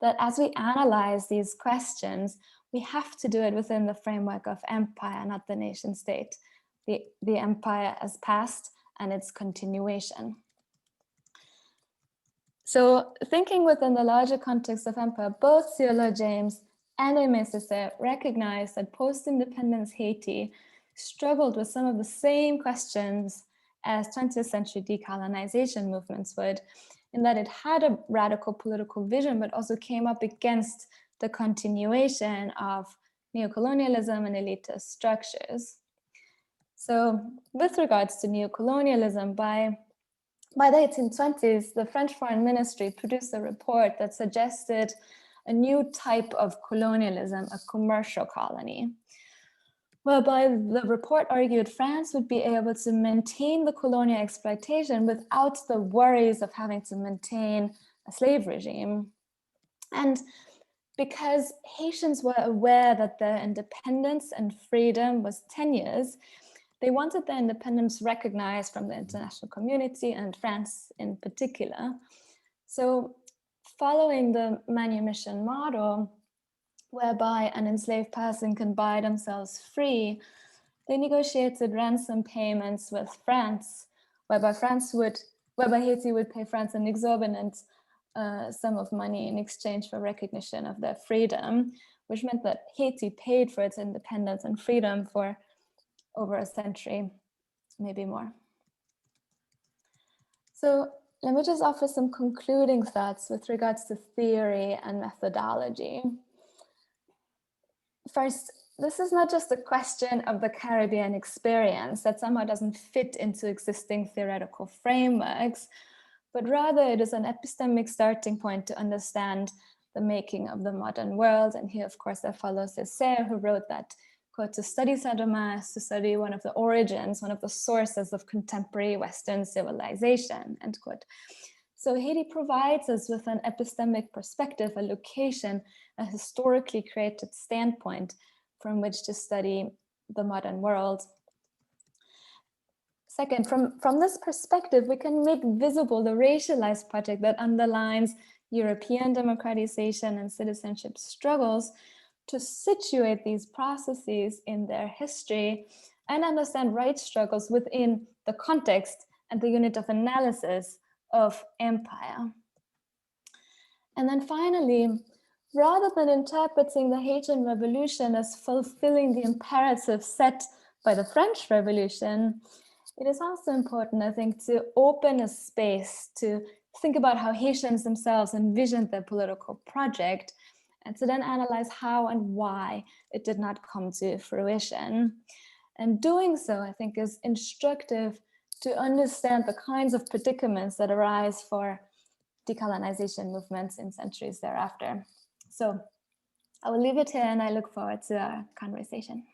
that as we analyze these questions, we have to do it within the framework of empire, not the nation state, the empire as past and its continuation. So thinking within the larger context of empire, both Ciola James and Aimé Césaire recognize that post-independence Haiti struggled with some of the same questions as 20th century decolonization movements would, in that it had a radical political vision, but also came up against the continuation of neocolonialism and elitist structures. So with regards to neocolonialism, by the 1820s, the French Foreign Ministry produced a report that suggested a new type of colonialism, a commercial colony, whereby the report argued France would be able to maintain the colonial exploitation without the worries of having to maintain a slave regime. And because Haitians were aware that their independence and freedom was tenuous, they wanted their independence recognized from the international community and France in particular. So following the manumission model, whereby an enslaved person can buy themselves free, they negotiated ransom payments with France, whereby Haiti would pay France an exorbitant sum of money in exchange for recognition of their freedom, which meant that Haiti paid for its independence and freedom for over a century, maybe more. So let me just offer some concluding thoughts with regards to theory and methodology. First, this is not just a question of the Caribbean experience that somehow doesn't fit into existing theoretical frameworks, but rather it is an epistemic starting point to understand the making of the modern world. And here, of course, that follows Césaire, who wrote that, quote, "To study Saint-Domingue is to study one of the origins, one of the sources of contemporary Western civilization," end quote. So Haiti provides us with an epistemic perspective, a location, a historically created standpoint from which to study the modern world. Second, from this perspective, we can make visible the racialized project that underlines European democratization and citizenship struggles to situate these processes in their history and understand rights struggles within the context and the unit of analysis of empire. And then finally, rather than interpreting the Haitian Revolution as fulfilling the imperative set by the French Revolution, it is also important, I think, to open a space to think about how Haitians themselves envisioned their political project, and to then analyze how and why it did not come to fruition. And doing so, I think, is instructive to understand the kinds of predicaments that arise for decolonization movements in centuries thereafter. So I will leave it here and I look forward to our conversation.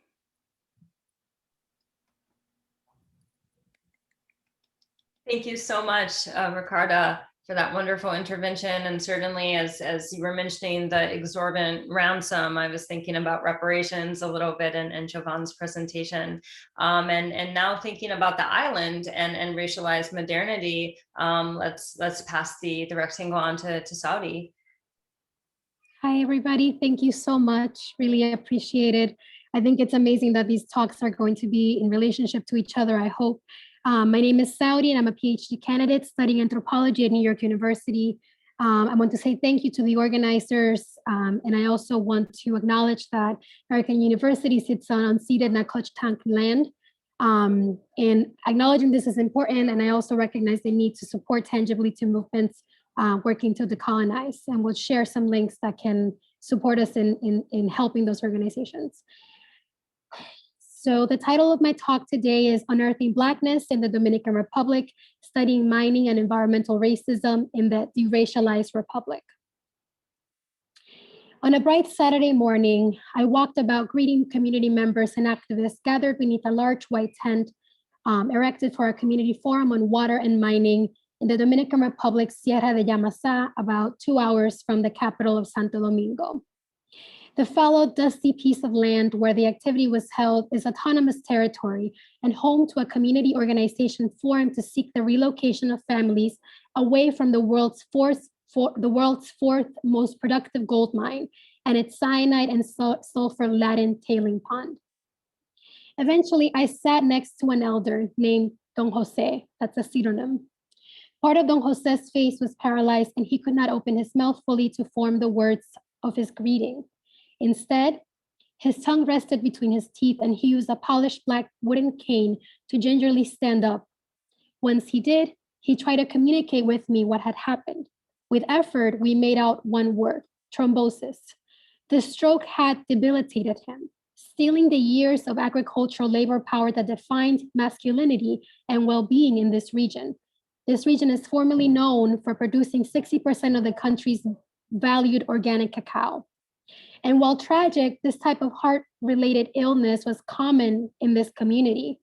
Thank you so much, RICARDA, that wonderful intervention. And certainly as you were mentioning the exorbitant ransom, I was thinking about reparations a little bit in JOVAN's presentation. And now thinking about the island and racialized modernity, let's pass the rectangle on to Saudi.
Hi, everybody. Thank you so much. Really appreciate it. I think it's amazing that these talks are going to be in relationship to each other, I hope. My name is Saudi, and I'm a PhD candidate studying anthropology at New York University. I want to say thank you to the organizers, and I also want to acknowledge that American University sits on unceded Nacotchtank land. And acknowledging this is important, and I also recognize the need to support tangibly to movements working to decolonize, and we'll share some links that can support us in helping those organizations. So the title of my talk today is Unearthing Blackness in the Dominican Republic, Studying Mining and Environmental Racism in the Deracialized Republic. On a bright Saturday morning, I walked about greeting community members and activists gathered beneath a large white tent erected for a community forum on water and mining in the Dominican Republic's Sierra de Yamasá, about 2 hours from the capital of Santo Domingo. The fallow, dusty piece of land where the activity was held is autonomous territory and home to a community organization formed to seek the relocation of families away from the world's fourth most productive gold mine and its cyanide and sulfur-laden tailing pond. Eventually, I sat next to an elder named Don Jose, that's a pseudonym. Part of Don Jose's face was paralyzed and he could not open his mouth fully to form the words of his greeting. Instead, his tongue rested between his teeth and he used a polished black wooden cane to gingerly stand up. Once he did, he tried to communicate with me what had happened. With effort, we made out one word, thrombosis. The stroke had debilitated him, stealing the years of agricultural labor power that defined masculinity and well-being in this region. This region is formerly known for producing 60% of the country's valued organic cacao. And while tragic, this type of heart-related illness was common in this community.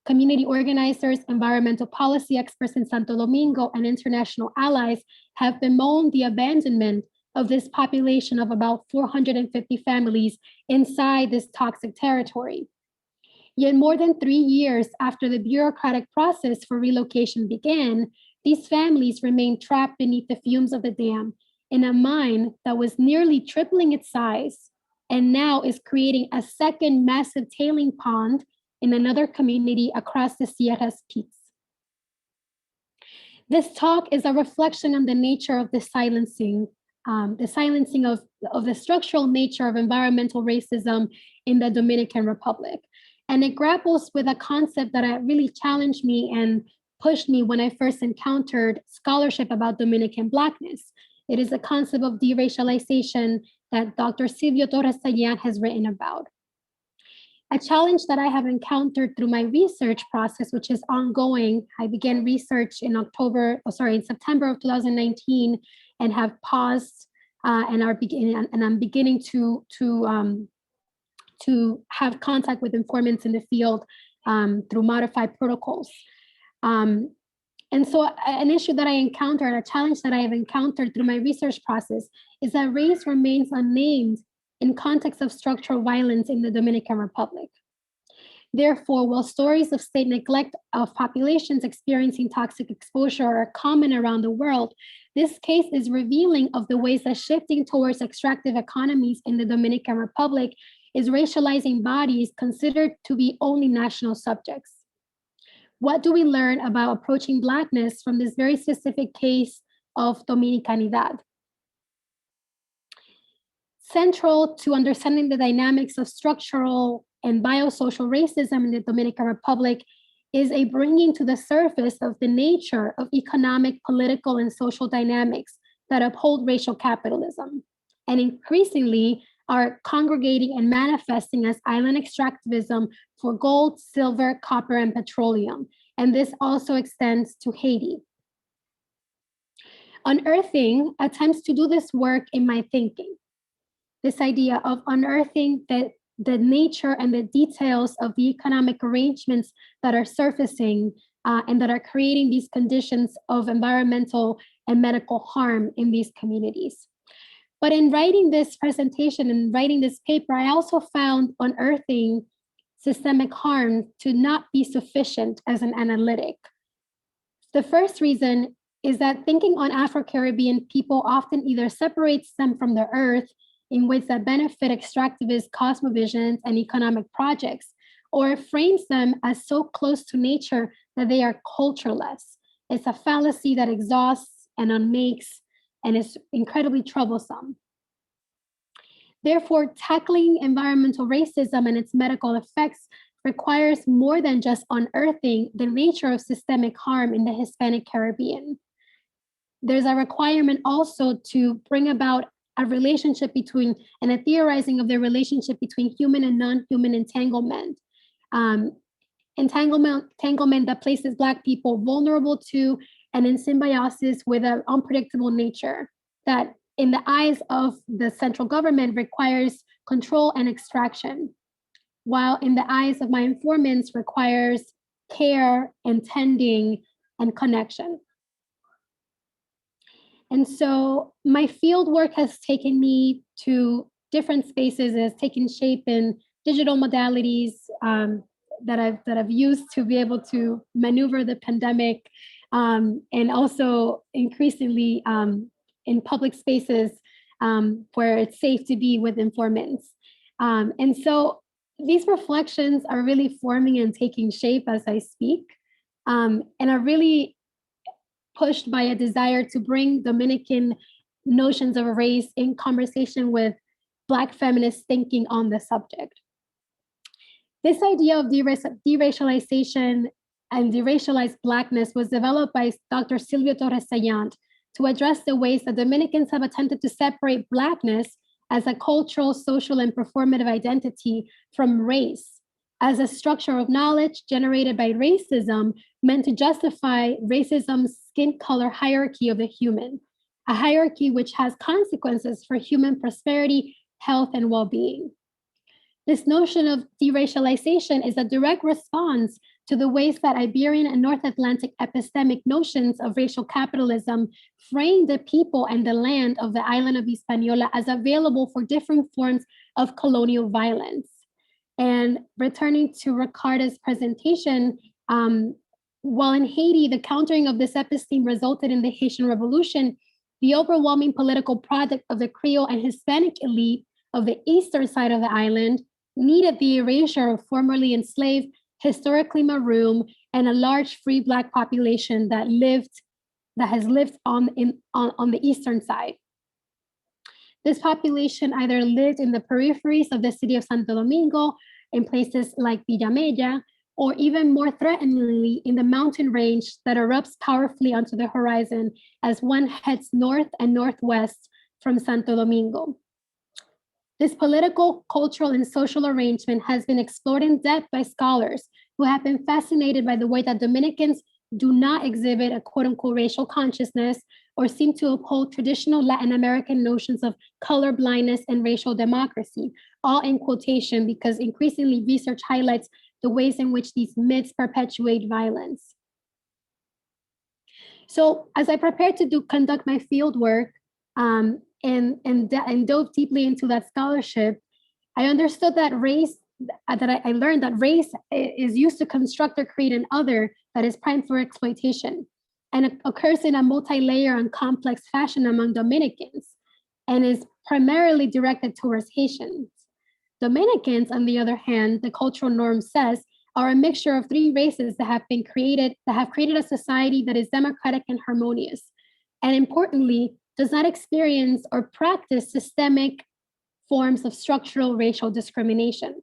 Community organizers, environmental policy experts in Santo Domingo, and international allies have bemoaned the abandonment of this population of about 450 families inside this toxic territory. Yet more than 3 years after the bureaucratic process for relocation began, these families remain trapped beneath the fumes of the dam in a mine that was nearly tripling its size and now is creating a second massive tailing pond in another community across the Sierra's peaks. This talk is a reflection on the nature of the silencing of the structural nature of environmental racism in the Dominican Republic. And it grapples with a concept that really challenged me and pushed me when I first encountered scholarship about Dominican Blackness. It is a concept of deracialization that Dr. Silvio Torres-Taillan has written about. A challenge that I have encountered through my research process, which is ongoing. I began research in September of 2019 and have paused and I'm beginning to have contact with informants in the field through modified protocols. And so an issue that I encountered, a challenge that I have encountered through my research process is that race remains unnamed in context of structural violence in the Dominican Republic. Therefore, while stories of state neglect of populations experiencing toxic exposure are common around the world, this case is revealing of the ways that shifting towards extractive economies in the Dominican Republic is racializing bodies considered to be only national subjects. What do we learn about approaching Blackness from this very specific case of Dominicanidad? Central to understanding the dynamics of structural and biosocial racism in the Dominican Republic is a bringing to the surface of the nature of economic, political, and social dynamics that uphold racial capitalism, and increasingly are congregating and manifesting as island extractivism for gold, silver, copper, and petroleum. And this also extends to Haiti. Unearthing attempts to do this work in my thinking. This idea of unearthing the nature and the details of the economic arrangements that are surfacing and that are creating these conditions of environmental and medical harm in these communities. But in writing this presentation and writing this paper, I also found unearthing systemic harm to not be sufficient as an analytic. The first reason is that thinking on Afro-Caribbean people often either separates them from the earth in ways that benefit extractivist cosmovisions and economic projects, or frames them as so close to nature that they are cultureless. It's a fallacy that exhausts and unmakes and is incredibly troublesome. Therefore, tackling environmental racism and its medical effects requires more than just unearthing the nature of systemic harm in the Hispanic Caribbean. There's a requirement also to bring about a relationship between, and a theorizing of the relationship between human and non-human entanglement. Entanglement that places Black people vulnerable to and in symbiosis with an unpredictable nature that in the eyes of the central government requires control and extraction, while in the eyes of my informants requires care and tending and connection. And so my field work has taken me to different spaces, has taken shape in digital modalities that I've used to be able to maneuver the pandemic, and also increasingly in public spaces where it's safe to be with informants. And so these reflections are really forming and taking shape as I speak, and are really pushed by a desire to bring Dominican notions of race in conversation with Black feminist thinking on the subject. This idea of deracialization and deracialized Blackness was developed by Dr. Silvio Torres Sayant to address the ways that Dominicans have attempted to separate Blackness as a cultural, social, and performative identity from race, as a structure of knowledge generated by racism meant to justify racism's skin color hierarchy of the human, a hierarchy which has consequences for human prosperity, health, and well-being. This notion of deracialization is a direct response to the ways that Iberian and North Atlantic epistemic notions of racial capitalism frame the people and the land of the island of Hispaniola as available for different forms of colonial violence. And returning to RICARDA's presentation, while in Haiti, the countering of this episteme resulted in the Haitian Revolution, the overwhelming political product of the Creole and Hispanic elite of the eastern side of the island needed the erasure of formerly enslaved, historically maroon, and a large free Black population that has lived on the eastern side. This population either lived in the peripheries of the city of Santo Domingo, in places like Villamella, or even more threateningly in the mountain range that erupts powerfully onto the horizon as one heads north and northwest from Santo Domingo. This political, cultural, and social arrangement has been explored in depth by scholars who have been fascinated by the way that Dominicans do not exhibit a quote-unquote racial consciousness or seem to uphold traditional Latin American notions of color blindness and racial democracy, all in quotation because increasingly research highlights the ways in which these myths perpetuate violence. So as I prepared to conduct my field work and dove deeply into that scholarship, I understood that I learned that race is used to construct or create an other that is primed for exploitation, and it occurs in a multi-layer and complex fashion among Dominicans, and is primarily directed towards Haitians. Dominicans, on the other hand, the cultural norm says, are a mixture of three races that have created a society that is democratic and harmonious, and importantly, does not experience or practice systemic forms of structural racial discrimination.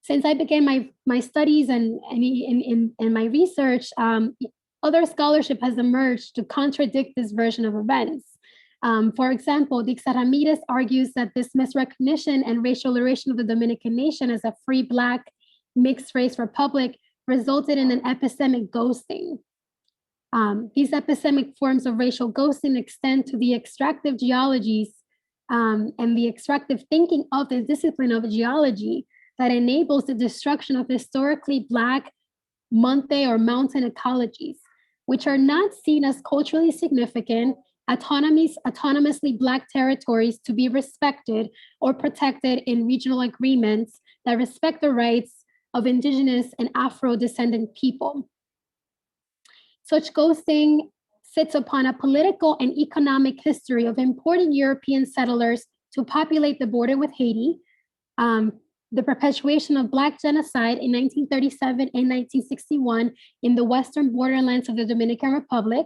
Since I began my studies and in my research, other scholarship has emerged to contradict this version of events. For example, Dixon Ramirez argues that this misrecognition and racialization of the Dominican nation as a free Black mixed race republic resulted in an epistemic ghosting. These epistemic forms of racial ghosting extend to the extractive geologies and the extractive thinking of the discipline of geology that enables the destruction of historically Black monte or mountain ecologies, which are not seen as culturally significant, autonomously Black territories to be respected or protected in regional agreements that respect the rights of Indigenous and Afro-descendant people. Such ghosting sits upon a political and economic history of imported European settlers to populate the border with Haiti, the perpetuation of Black genocide in 1937 and 1961 in the western borderlands of the Dominican Republic,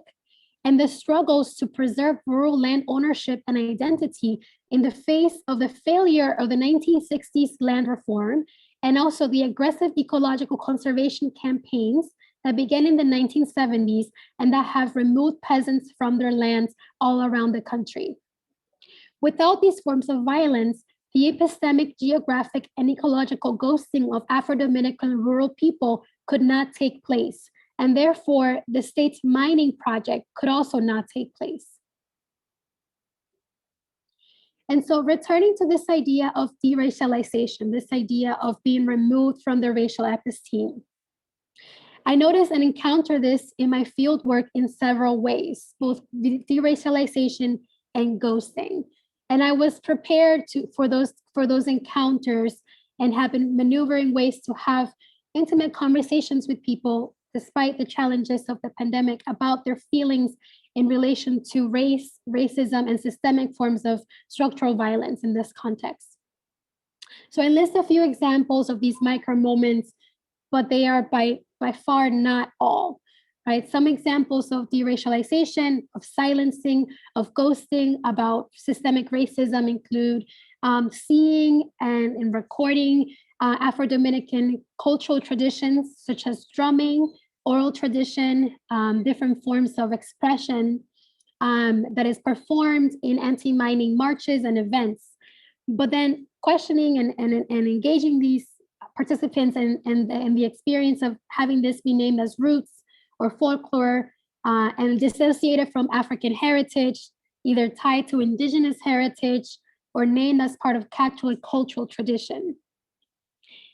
and the struggles to preserve rural land ownership and identity in the face of the failure of the 1960s land reform, and also the aggressive ecological conservation campaigns that began in the 1970s and that have removed peasants from their lands all around the country. Without these forms of violence, the epistemic, geographic, and ecological ghosting of Afro-Dominican rural people could not take place, and therefore the state's mining project could also not take place. And so returning to this idea of deracialization, this idea of being removed from the racial episteme, I notice and encounter this in my field work in several ways, both deracialization and ghosting. And I was prepared for those encounters and have been maneuvering ways to have intimate conversations with people despite the challenges of the pandemic about their feelings in relation to race, racism, and systemic forms of structural violence in this context. So I list a few examples of these micro moments, but they are by far not all. Right? Some examples of deracialization, of silencing, of ghosting about systemic racism include seeing and recording Afro-Dominican cultural traditions such as drumming, oral tradition, different forms of expression that is performed in anti-mining marches and events. But then questioning and engaging these participants and the experience of having this be named as roots or folklore and dissociated from African heritage, either tied to Indigenous heritage or named as part of Catholic cultural tradition.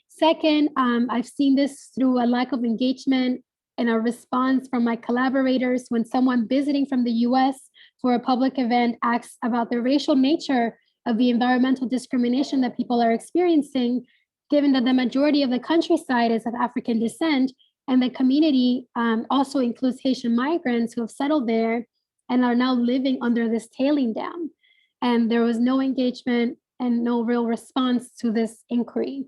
Second, I've seen this through a lack of engagement and a response from my collaborators when someone visiting from the US for a public event asks about the racial nature of the environmental discrimination that people are experiencing, given that the majority of the countryside is of African descent, and the community also includes Haitian migrants who have settled there and are now living under this tailing dam. And there was no engagement and no real response to this inquiry.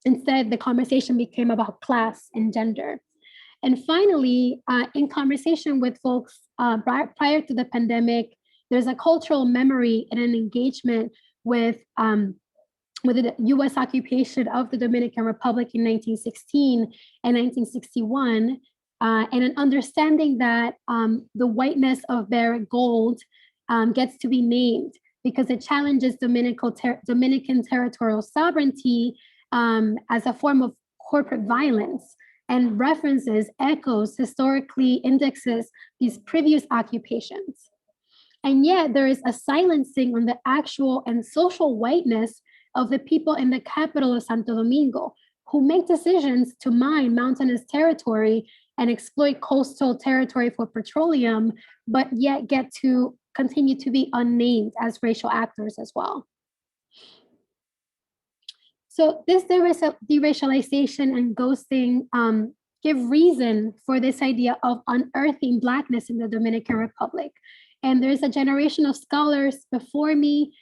Instead, the conversation became about class and gender. And finally, in conversation with folks prior to the pandemic, there's a cultural memory and an engagement with the US occupation of the Dominican Republic in 1916 and 1961, and an understanding that the whiteness of Barrick Gold gets to be named because it challenges Dominican territorial sovereignty as a form of corporate violence and references, echoes, historically indexes these previous occupations. And yet there is a silencing on the actual and social whiteness of the people in the capital of Santo Domingo, who make decisions to mine mountainous territory and exploit coastal territory for petroleum, but yet get to continue to be unnamed as racial actors as well. So this deracialization and ghosting give reason for this idea of unearthing Blackness in the Dominican Republic. And there's a generation of scholars before me,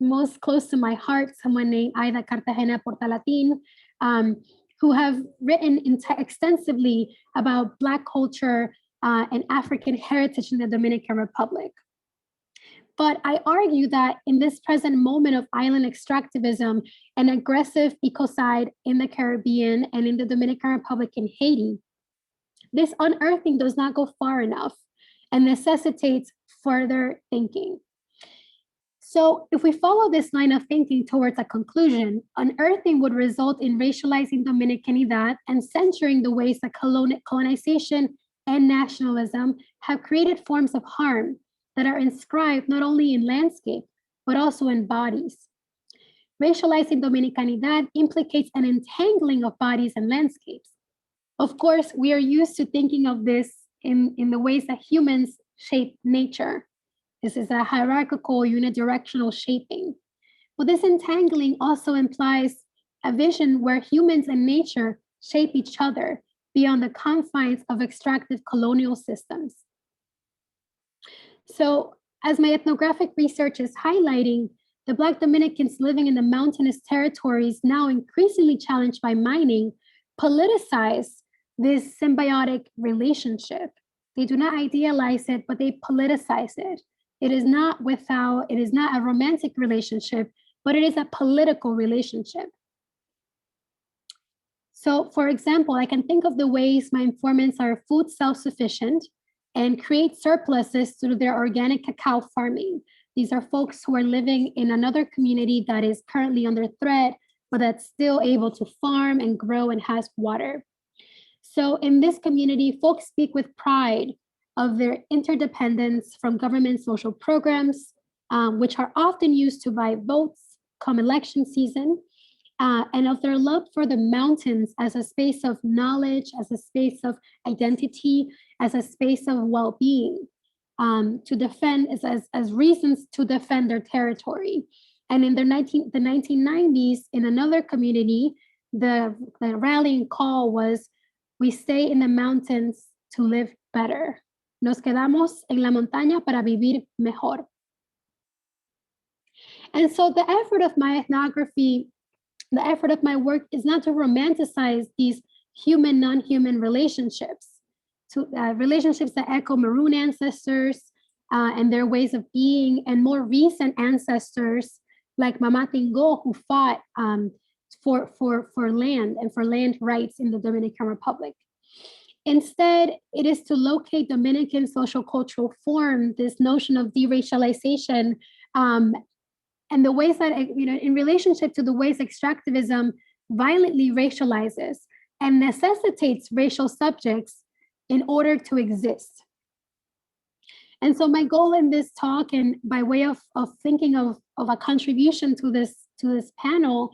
most close to my heart, someone named Aida Cartagena Portalatin, who have written extensively about Black culture and African heritage in the Dominican Republic. But I argue that in this present moment of island extractivism and aggressive ecocide in the Caribbean and in the Dominican Republic and Haiti, this unearthing does not go far enough and necessitates further thinking. So if we follow this line of thinking towards a conclusion, unearthing would result in racializing Dominicanidad and censoring the ways that colonization and nationalism have created forms of harm that are inscribed not only in landscape, but also in bodies. Racializing Dominicanidad implicates an entangling of bodies and landscapes. Of course, we are used to thinking of this in the ways that humans shape nature. This is a hierarchical, unidirectional shaping. But this entangling also implies a vision where humans and nature shape each other beyond the confines of extractive colonial systems. So, as my ethnographic research is highlighting, the Black Dominicans living in the mountainous territories, now increasingly challenged by mining, politicize this symbiotic relationship. They do not idealize it, but they politicize it. It is not a romantic relationship, but it is a political relationship. So, for example, I can think of the ways my informants are food self-sufficient and create surpluses through their organic cacao farming. These are folks who are living in another community that is currently under threat, but that's still able to farm and grow and has water. So in this community, folks speak with pride of their interdependence from government social programs, which are often used to buy votes come election season, and of their love for the mountains as a space of knowledge, as a space of identity, as a space of well-being, to defend, as reasons to defend their territory. And in the 1990s, in another community, the rallying call was, we stay in the mountains to live better. Nos quedamos en la montaña para vivir mejor. And so the effort of my ethnography, the effort of my work is not to romanticize these human, non-human relationships, to relationships that echo Maroon ancestors and their ways of being, and more recent ancestors like Mama Tingo, who fought for land and for land rights in the Dominican Republic. Instead, it is to locate Dominican social cultural form, this notion of deracialization, and the ways that, in relationship to the ways extractivism violently racializes and necessitates racial subjects in order to exist. And so my goal in this talk, and by way of thinking of a contribution to this panel,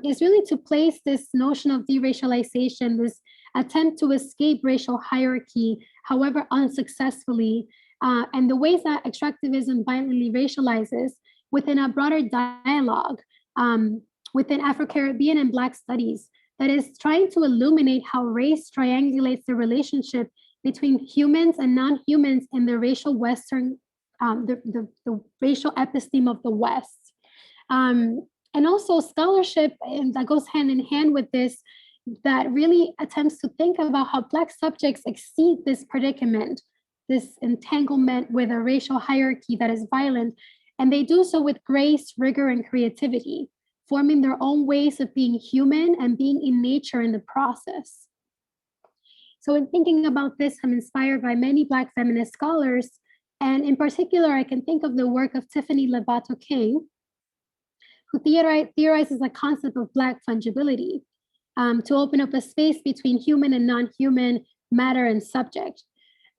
is really to place this notion of deracialization, this attempt to escape racial hierarchy, however unsuccessfully, and the ways that extractivism violently racializes within a broader dialogue within Afro-Caribbean and Black studies that is trying to illuminate how race triangulates the relationship between humans and non-humans in the racial Western, the racial episteme of the West. And also scholarship that goes hand in hand with this, that really attempts to think about how Black subjects exceed this predicament, this entanglement with a racial hierarchy that is violent, and they do so with grace, rigor, and creativity, forming their own ways of being human and being in nature in the process. So in thinking about this, I'm inspired by many Black feminist scholars, and in particular, I can think of the work of Tiffany Levato King, who theorizes the concept of Black fungibility, to open up a space between human and non-human matter and subject.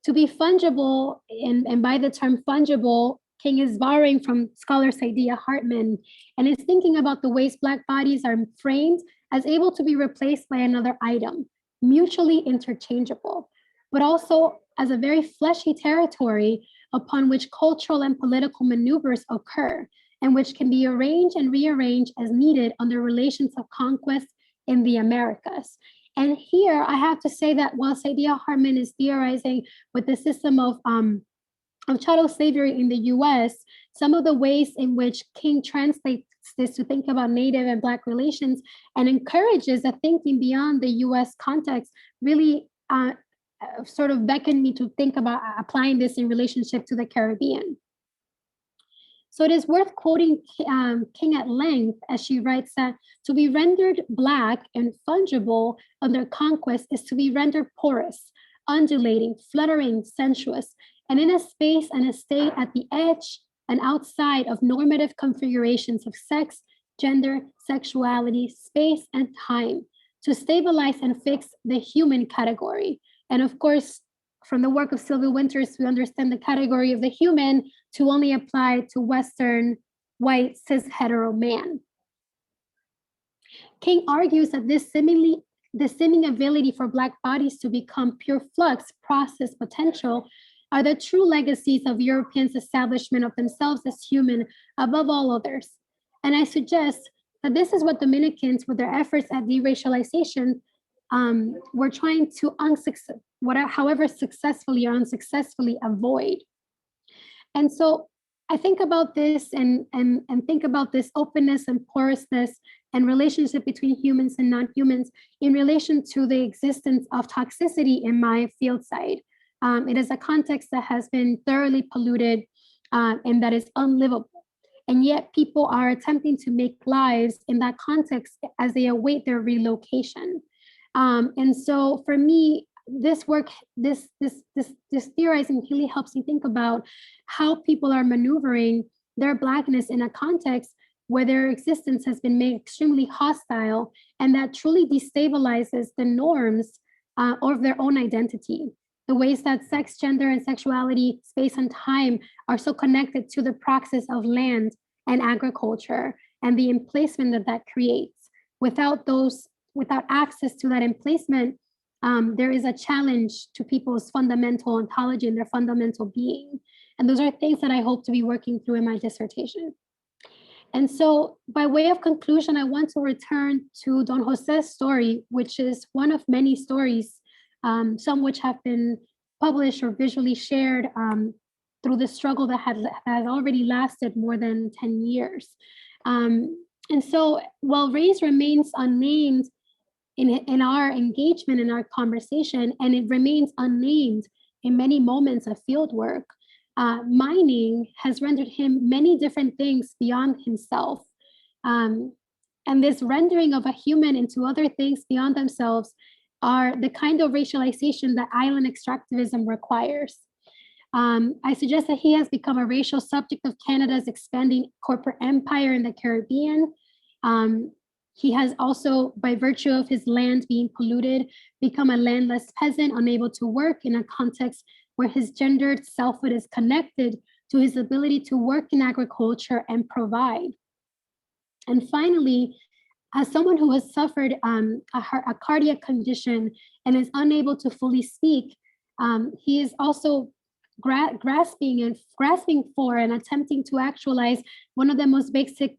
To be fungible, and by the term fungible, King is borrowing from scholar Saidiya Hartman, and is thinking about the ways Black bodies are framed as able to be replaced by another item, mutually interchangeable, but also as a very fleshy territory upon which cultural and political maneuvers occur, and which can be arranged and rearranged as needed under relations of conquest in the Americas. And here I have to say that while Saidiya Hartman is theorizing with the system of chattel slavery in the US, some of the ways in which King translates this to think about Native and Black relations and encourages a thinking beyond the US context really sort of beckoned me to think about applying this in relationship to the Caribbean. So it is worth quoting King at length as she writes that to be rendered Black and fungible under conquest is to be rendered porous, undulating, fluttering, sensuous, and in a space and a state at the edge and outside of normative configurations of sex, gender, sexuality, space, and time, to stabilize and fix the human category. And of course, from the work of Sylvia Winters, we understand the category of the human to only apply to Western, white, cis, hetero man. King argues that this seemingly the seeming ability for Black bodies to become pure flux, process, potential, are the true legacies of Europeans' establishment of themselves as human above all others. And I suggest that this is what Dominicans, with their efforts at deracialization, were trying to, however successfully or unsuccessfully, avoid. And so I think about this and think about this openness and porousness and relationship between humans and non-humans in relation to the existence of toxicity in my field site. It is a context that has been thoroughly polluted and that is unlivable. And yet people are attempting to make lives in that context as they await their relocation. And so for me, this work, this theorizing really helps me think about how people are maneuvering their Blackness in a context where their existence has been made extremely hostile, and that truly destabilizes the norms of their own identity. The ways that sex, gender, and sexuality, space, and time are so connected to the praxis of land and agriculture and the emplacement that that creates. Without access to that emplacement, there is a challenge to people's fundamental ontology and their fundamental being. And those are things that I hope to be working through in my dissertation. And so by way of conclusion, I want to return to Don Jose's story, which is one of many stories, some which have been published or visually shared through the struggle that has already lasted more than 10 years. And so while race remains unnamed in our engagement, in our conversation, and it remains unnamed in many moments of field work, mining has rendered him many different things beyond himself. And this rendering of a human into other things beyond themselves are the kind of racialization that island extractivism requires. I suggest that he has become a racial subject of Canada's expanding corporate empire in the Caribbean. He has also, by virtue of his land being polluted, become a landless peasant, unable to work in a context where his gendered selfhood is connected to his ability to work in agriculture and provide. And finally, as someone who has suffered a cardiac condition and is unable to fully speak, he is also grasping for and attempting to actualize one of the most basic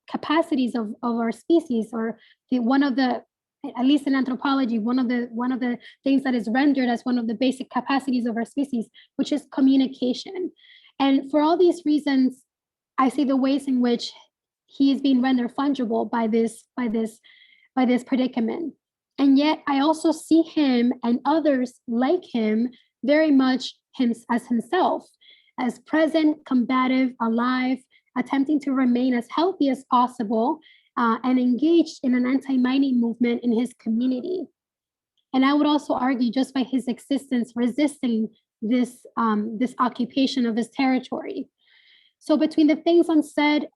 capacities of our species, or at least in anthropology, one of the things that is rendered as one of the basic capacities of our species, which is communication. And for all these reasons, I see the ways in which he is being rendered fungible by this predicament. And yet I also see him and others like him very much as himself, as present, combative, alive, attempting to remain as healthy as possible, and engaged in an anti-mining movement in his community. And I would also argue, just by his existence, resisting this occupation of his territory. So between the things unsaid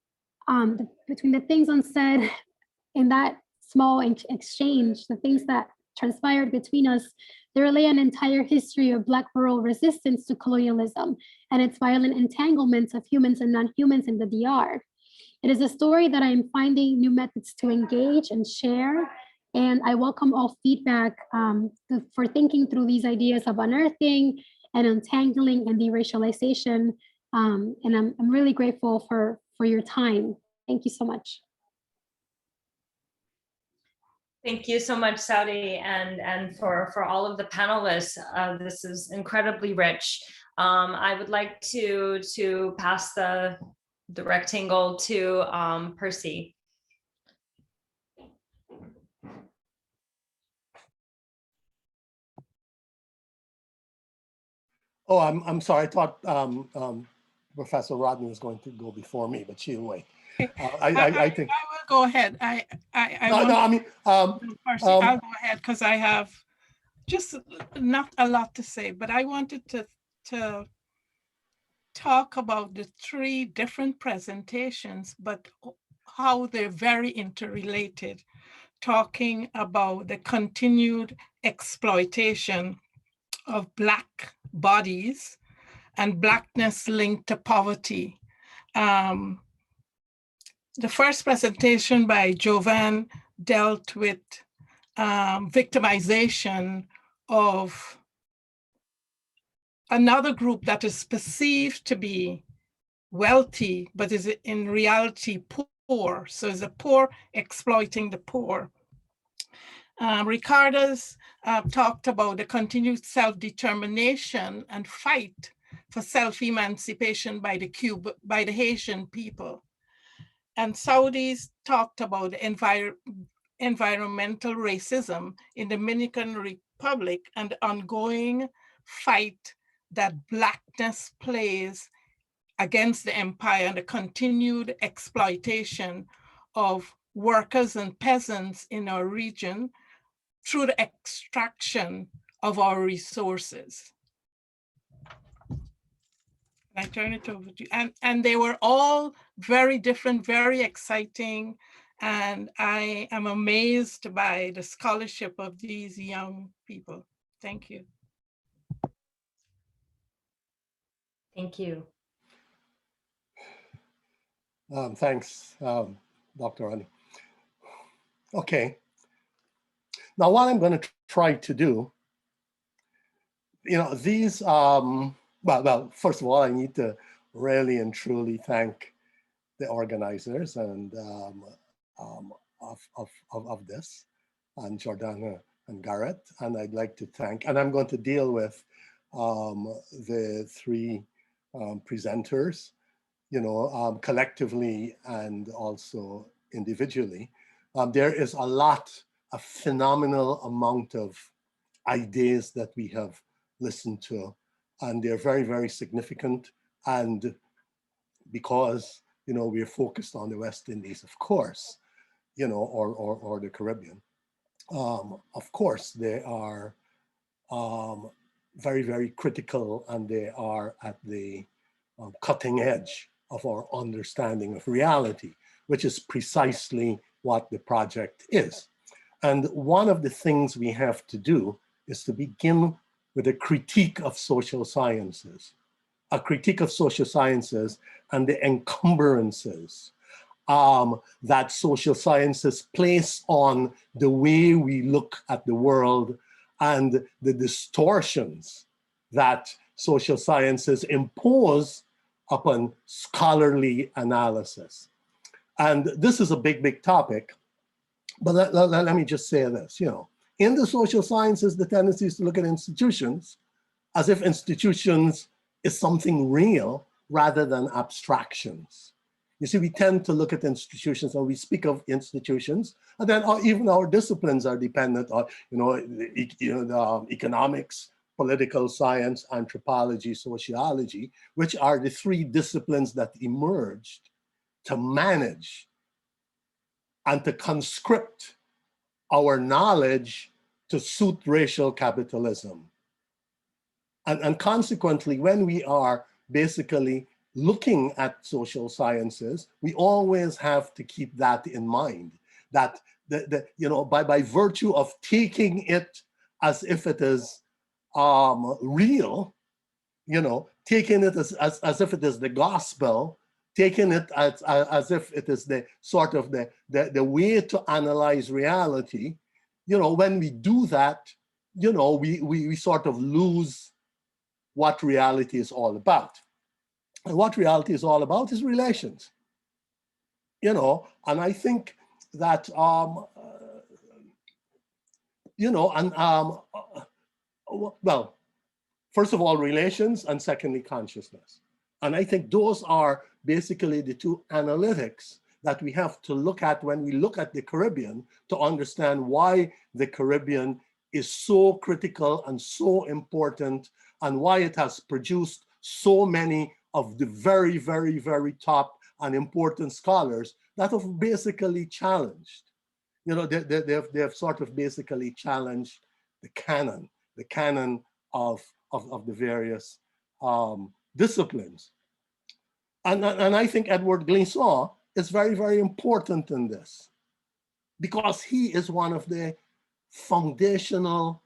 in that small exchange, the things that transpired between us, there lay an entire history of Black rural resistance to colonialism and its violent entanglements of humans and non-humans in the DR. It is a story that I am finding new methods to engage and share, and I welcome all feedback for thinking through these ideas of unearthing and untangling and deracialization. And I'm really grateful for your time. Thank you so much.
Thank you so much, Saudi, and for all of the panelists. This is incredibly rich. I would like to pass the rectangle to PERCY.
Oh, I'm sorry. I thought Professor Rodney was going to go before me, but she didn't wait. I think
I will go ahead. I'll go ahead because I have just not a lot to say, but I wanted to talk about the three different presentations, but how they're very interrelated, talking about the continued exploitation of Black bodies and Blackness linked to poverty. The first presentation by JOVAN dealt with victimization of another group that is perceived to be wealthy, but is in reality poor. So is the poor exploiting the poor. RICARDA's talked about the continued self-determination and fight for self-emancipation by the Haitian people. And Saudis talked about environmental racism in the Dominican Republic and the ongoing fight that Blackness plays against the empire and the continued exploitation of workers and peasants in our region through the extraction of our resources. I turn it over to you. And they were all very different, very exciting. And I am amazed by the scholarship of these young people. Thank you.
Thank you.
Thanks, Dr. Rodney. Okay. Now, what I'm going to try to do, these, well, first of all, I need to really and truly thank the organizers and of this, and Jordana and Garrett, and I'd like to thank, and I'm going to deal with the three presenters, collectively and also individually. There is a phenomenal amount of ideas that we have listened to, and they're very, very significant. And because, we're focused on the West Indies, of course, or the Caribbean, of course, they are very, very critical, and they are at the cutting edge of our understanding of reality, which is precisely what the project is. And one of the things we have to do is to begin with a critique of social sciences, and the encumbrances that social sciences place on the way we look at the world, and the distortions that social sciences impose upon scholarly analysis. And this is a big, big topic. But let me just say this, in the social sciences, the tendency is to look at institutions as if institutions is something real rather than abstractions. You see, we tend to look at institutions, and we speak of institutions, and then even our disciplines are dependent on, economics, political science, anthropology, sociology, which are the three disciplines that emerged to manage and to conscript our knowledge to suit racial capitalism. And consequently, when we are basically looking at social sciences, we always have to keep that in mind, that by virtue of taking it as if it is real, taking it as if it is the gospel, taking it as if it is the sort of the way to analyze reality, when we do that, we sort of lose what reality is all about. And what reality is all about is relations, and I think that, well, first of all, relations, and secondly, consciousness. And I think those are basically the two analytics that we have to look at when we look at the Caribbean, to understand why the Caribbean is so critical and so important, and why it has produced so many of the very, very, very top and important scholars that have basically challenged. They have sort of basically challenged the canon of the various disciplines. And I think Edward Glisson is very, very important in this, because he is one of the foundational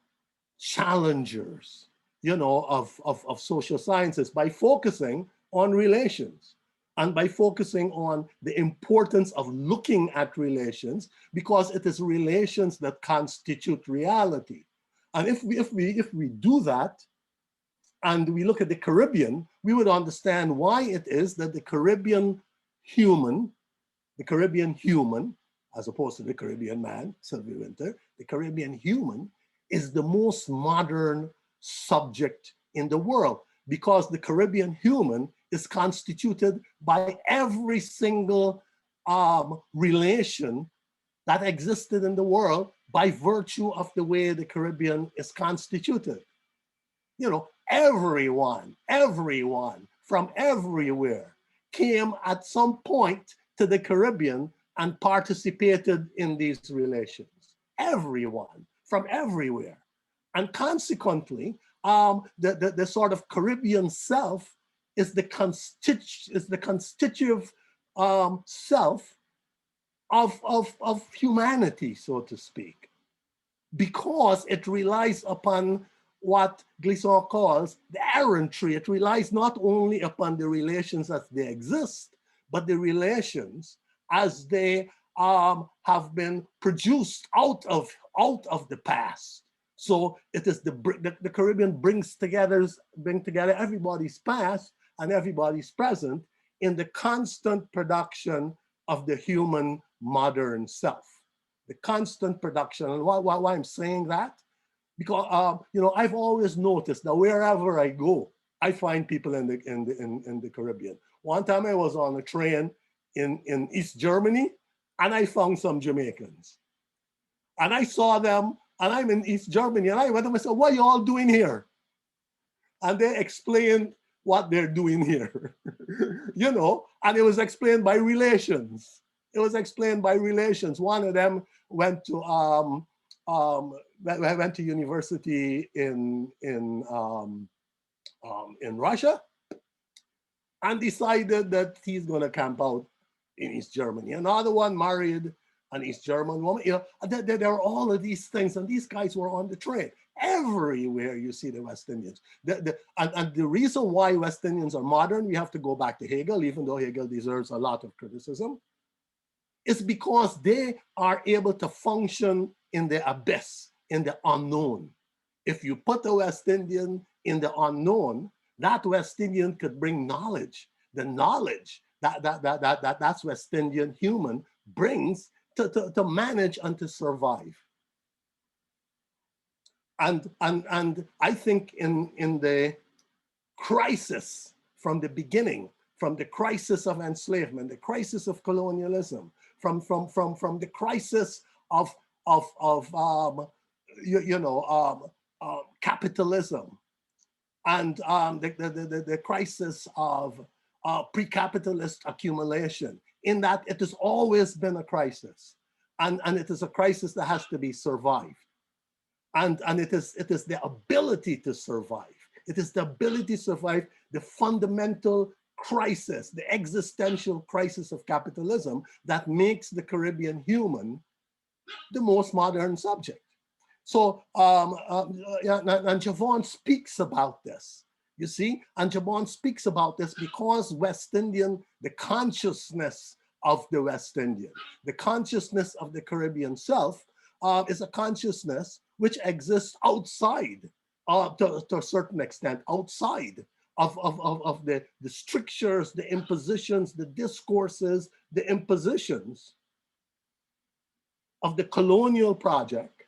challengers, of social sciences, by focusing on relations. and by focusing on the importance of looking at relations, because it is relations that constitute reality. And if we do that, and we look at the Caribbean, we would understand why it is that the Caribbean human, as opposed to the Caribbean man, Sylvia Winter, the Caribbean human is the most modern subject in the world, because the Caribbean human is constituted by every single relation that existed in the world by virtue of the way the Caribbean is constituted. You know, everyone from everywhere came at some point to the Caribbean and participated in these relations. Everyone from everywhere. And consequently, the sort of Caribbean self is the constitutive self of humanity, so to speak, because it relies upon what Glisson calls the errantry. It relies not only upon the relations as they exist, but the relations as they have been produced out of the past. So it is the Caribbean bring together everybody's past and everybody's present in the constant production of the human modern self. The constant production. And why I'm saying that? Because you know, I've always noticed that wherever I go, I find people in the Caribbean. One time I was on a train in East Germany, and I found some Jamaicans. And I saw them, and I'm in East Germany, and I went to them and said, "What are you all doing here?" And they explained what they're doing here, you know, and it was explained by relations. It was explained by relations. One of them went to university in Russia, and decided that he's going to camp out in East Germany. Another one married an East German woman. You know, there are all of these things, and these guys were on the train. Everywhere you see the West Indians. And the reason why West Indians are modern, we have to go back to Hegel, even though Hegel deserves a lot of criticism, is because they are able to function in the abyss, in the unknown. If you put a West Indian in the unknown, that West Indian could bring knowledge. The knowledge that's West Indian human brings to manage and to survive. And I think in the crisis from the beginning, from the crisis of enslavement, the crisis of colonialism, from the crisis of capitalism, and the crisis of pre-capitalist accumulation, in that it has always been a crisis, and it is a crisis that has to be survived. And it is the ability to survive. It is the ability to survive the fundamental crisis, the existential crisis of capitalism that makes the Caribbean human the most modern subject. So, and JOVAN speaks about this, you see, and JOVAN speaks about this because West Indian, the consciousness of the West Indian, the consciousness of the Caribbean self is a consciousness which exists outside, to a certain extent, outside of the strictures, the impositions, the discourses, the impositions of the colonial project,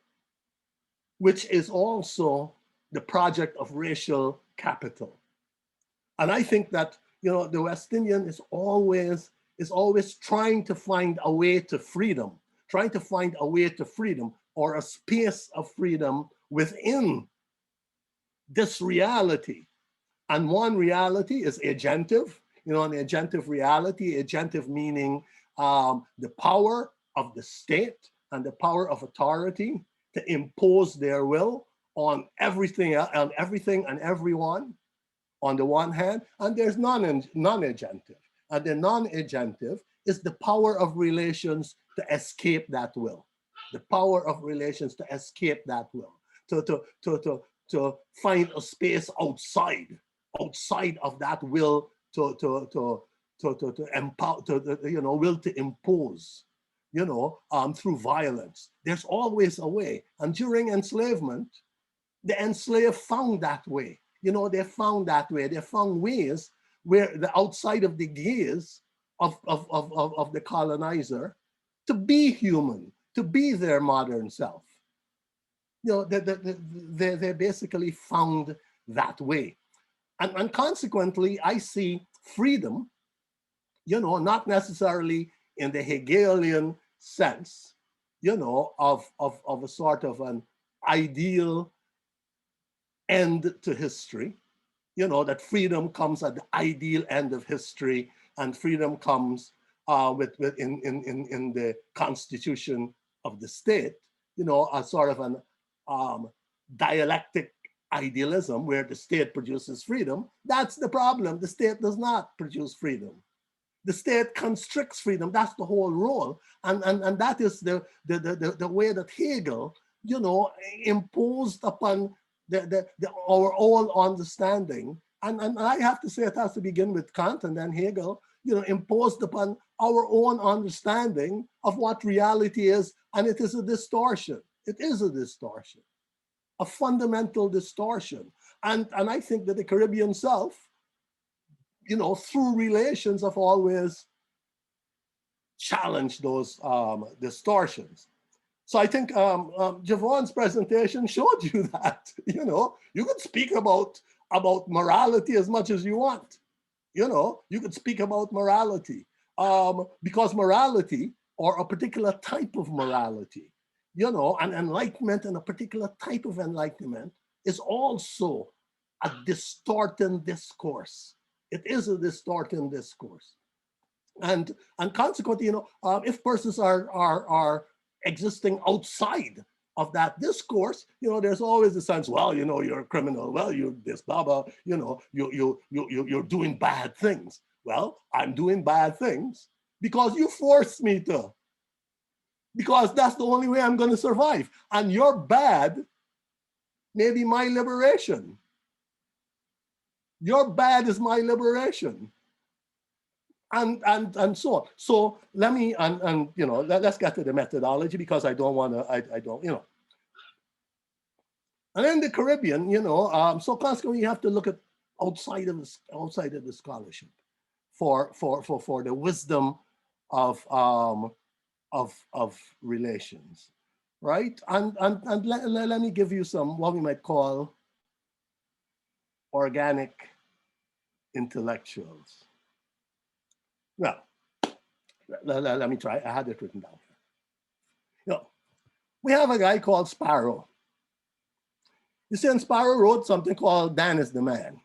which is also the project of racial capital. And I think that, you know, the West Indian is always trying to find a way to freedom, or a space of freedom within this reality. And one reality is agentive, you know, an agentive reality, agentive meaning the power of the state and the power of authority to impose their will on everything and everyone on the one hand, and there's non-agentive. And the non-agentive is the power of relations to escape that will. The power of relations to escape that will, to find a space outside of that will to empower, will to impose, through violence. There's always a way. And during enslavement, the enslaved found that way. They found that way. They found ways where the outside of the gaze of the colonizer to be human, to be their modern self. They basically found that way. And consequently, I see freedom, not necessarily in the Hegelian sense, of a sort of an ideal end to history, that freedom comes at the ideal end of history, and freedom comes in the constitution of the state, a sort of an dialectic idealism where the state produces freedom. That's the problem. The state does not produce freedom. The state constricts freedom. That's the whole role. And that is the way that Hegel, imposed upon our own understanding. And I have to say it has to begin with Kant and then Hegel, imposed upon our own understanding of what reality is. And it is a distortion. It is a distortion, a fundamental distortion. And I think that the Caribbean South, through relations have always challenged those distortions. So I think JOVAN's presentation showed you that, you could speak about morality as much as you want. You could speak about morality because morality, or a particular type of morality, an enlightenment and a particular type of enlightenment is also a distorting discourse. It is a distorting discourse. And consequently, if persons are existing outside of that discourse, there's always the sense, well, you're a criminal, well, you're this, blah, blah, you're doing bad things. Well, I'm doing bad things because you forced me to, because that's the only way I'm going to survive. And your bad may be my liberation. Your bad is my liberation. And so on. So let me, let's get to the methodology because I don't want to, I don't. And in the Caribbean, so consequently you have to look at outside of the scholarship for the wisdom of relations, right? And let me give you some, what we might call organic intellectuals. Well, let me try. I had it written down. We have a guy called Sparrow. You see, and Sparrow wrote something called Dan is the Man.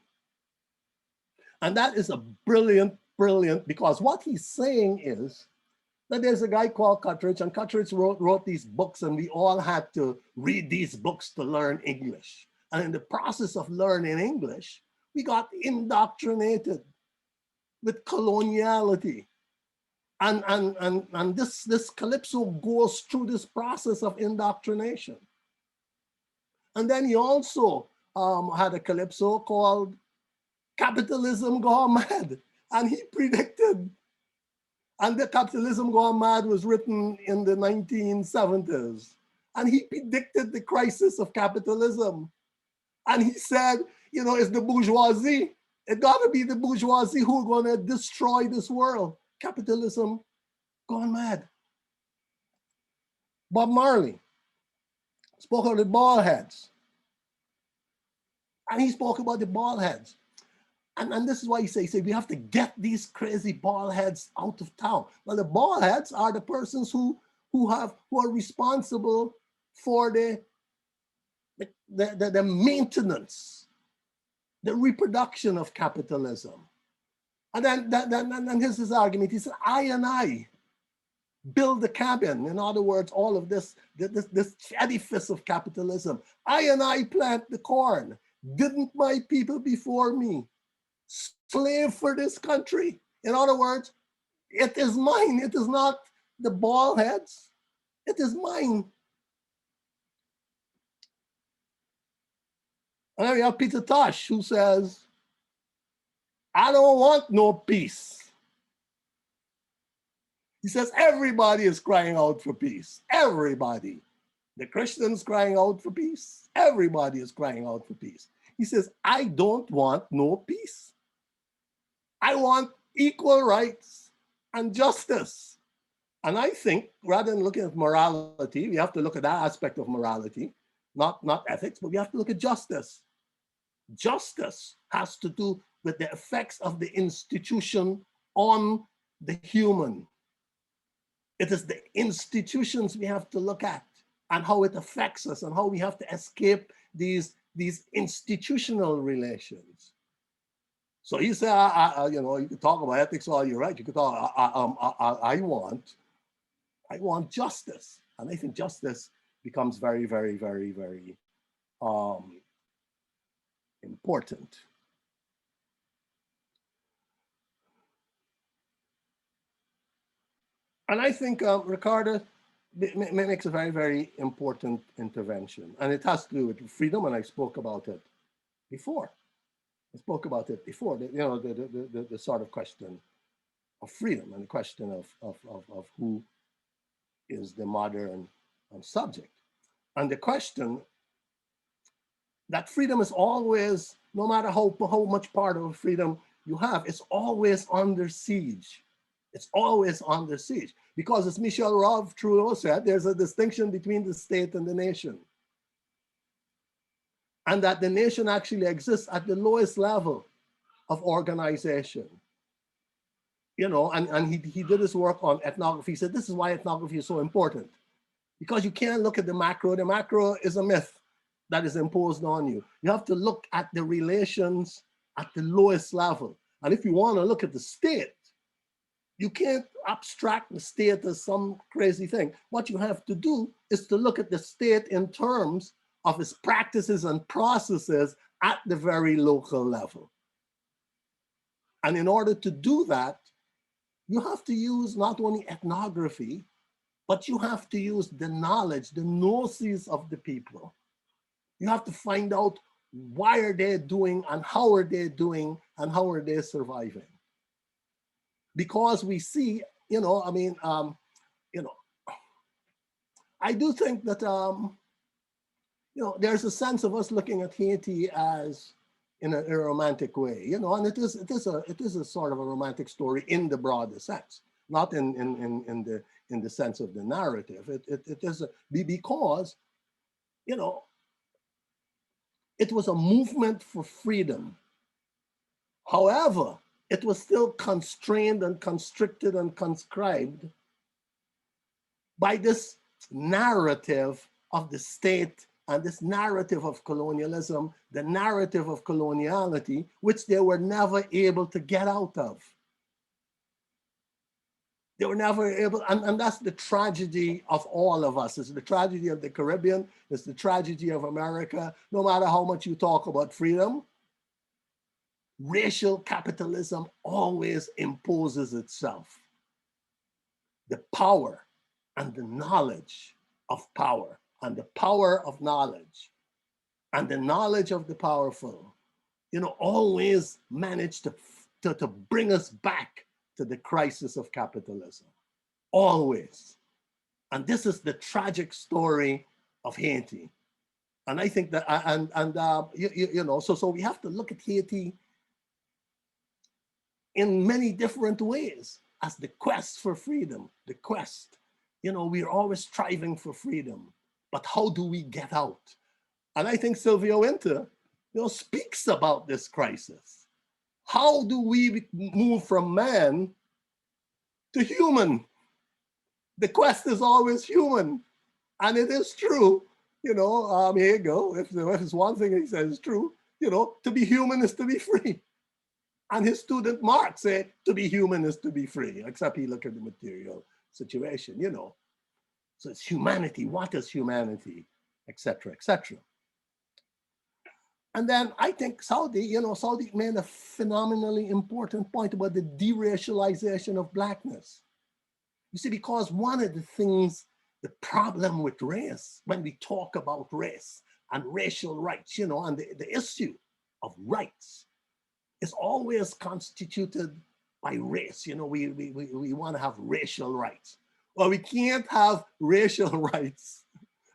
And that is a brilliant, because what he's saying is that there's a guy called Cuttridge, and Cuttridge wrote these books, and we all had to read these books to learn English. And in the process of learning English, we got indoctrinated with coloniality. And this Calypso goes through this process of indoctrination. And then he also had a Calypso called Capitalism Gone Mad. And he predicted, and the Capitalism Gone Mad was written in the 1970s. And he predicted the crisis of capitalism. And he said, it's the bourgeoisie. It gotta be the bourgeoisie who are gonna destroy this world. Capitalism gone mad. Bob Marley spoke of the bald heads. And he spoke about the bald heads. And this is why he said we have to get these crazy bald heads out of town. Well, the bald heads are the persons who are responsible for the maintenance, the reproduction of capitalism. And then here's his argument. He said, I build the cabin. In other words, all of this edifice of capitalism. I plant the corn. Didn't my people before me slave for this country? In other words, it is mine. It is not the bald heads. It is mine. And then we have Peter Tosh, who says, I don't want no peace. He says, everybody is crying out for peace. Everybody. The Christians crying out for peace. Everybody is crying out for peace. He says, I don't want no peace. I want equal rights and justice. And I think rather than looking at morality, we have to look at that aspect of morality, not ethics, but we have to look at justice. Justice has to do with the effects of the institution on the human. It is the institutions we have to look at and how it affects us and how we have to escape these institutional relations. So you say, you know, you can talk about ethics all you're right. You could talk, I want justice. And I think justice becomes very, very, very, very important. And I think RICARDA makes a very, very important intervention. And it has to do with freedom, and I spoke about it before. You know, the sort of question of freedom and the question of who is the modern subject. And the question that freedom is always, no matter how much part of freedom you have, it's always under siege. It's always under siege. Because as Michel Rouve-Trudeau said, there's a distinction between the state and the nation. And that the nation actually exists at the lowest level of organization. You know, and he did his work on ethnography. He said, this is why ethnography is so important. Because you can't look at the macro. The macro is a myth that is imposed on you. You have to look at the relations at the lowest level. And if you want to look at the state, you can't abstract the state as some crazy thing. What you have to do is to look at the state in terms of its practices and processes at the very local level. And in order to do that, you have to use not only ethnography, but you have to use the knowledge, the gnosis of the people. You have to find out why are they doing and how are they doing and how are they surviving. Because we see, you know, I mean, you know, I do think that, you know, there's a sense of us looking at Haiti as in a romantic way, you know, and it is a sort of a romantic story in the broader sense, not in the sense of the narrative. It is because, you know, it was a movement for freedom. However, it was still constrained and constricted and conscribed by this narrative of the state and this narrative of colonialism, the narrative of coloniality, which they were never able to get out of. They were never able, and that's the tragedy of all of us. It's the tragedy of the Caribbean, it's the tragedy of America. No matter how much you talk about freedom, racial capitalism always imposes itself. The power and the knowledge of power and the power of knowledge and the knowledge of the powerful, you know, always manage to bring us back to the crisis of capitalism, always. And this is the tragic story of Haiti. And I think that, you know, so we have to look at Haiti in many different ways as the quest for freedom, the quest. You know, we're always striving for freedom, but how do we get out? And I think Sylvia Winter, you know, speaks about this crisis. How do we move from man to human? The quest is always human. And it is true, you know, here you go. If it's one thing he says is true, you know, to be human is to be free. And his student Mark said, to be human is to be free, except he looked at the material situation, you know. So it's humanity, what is humanity, et cetera, et cetera. And then I think Saudi, you know, Saudi made a phenomenally important point about the deracialization of Blackness. You see, because one of the things, the problem with race, when we talk about race and racial rights, you know, and the issue of rights is always constituted race. You know, we want to have racial rights. Well, we can't have racial rights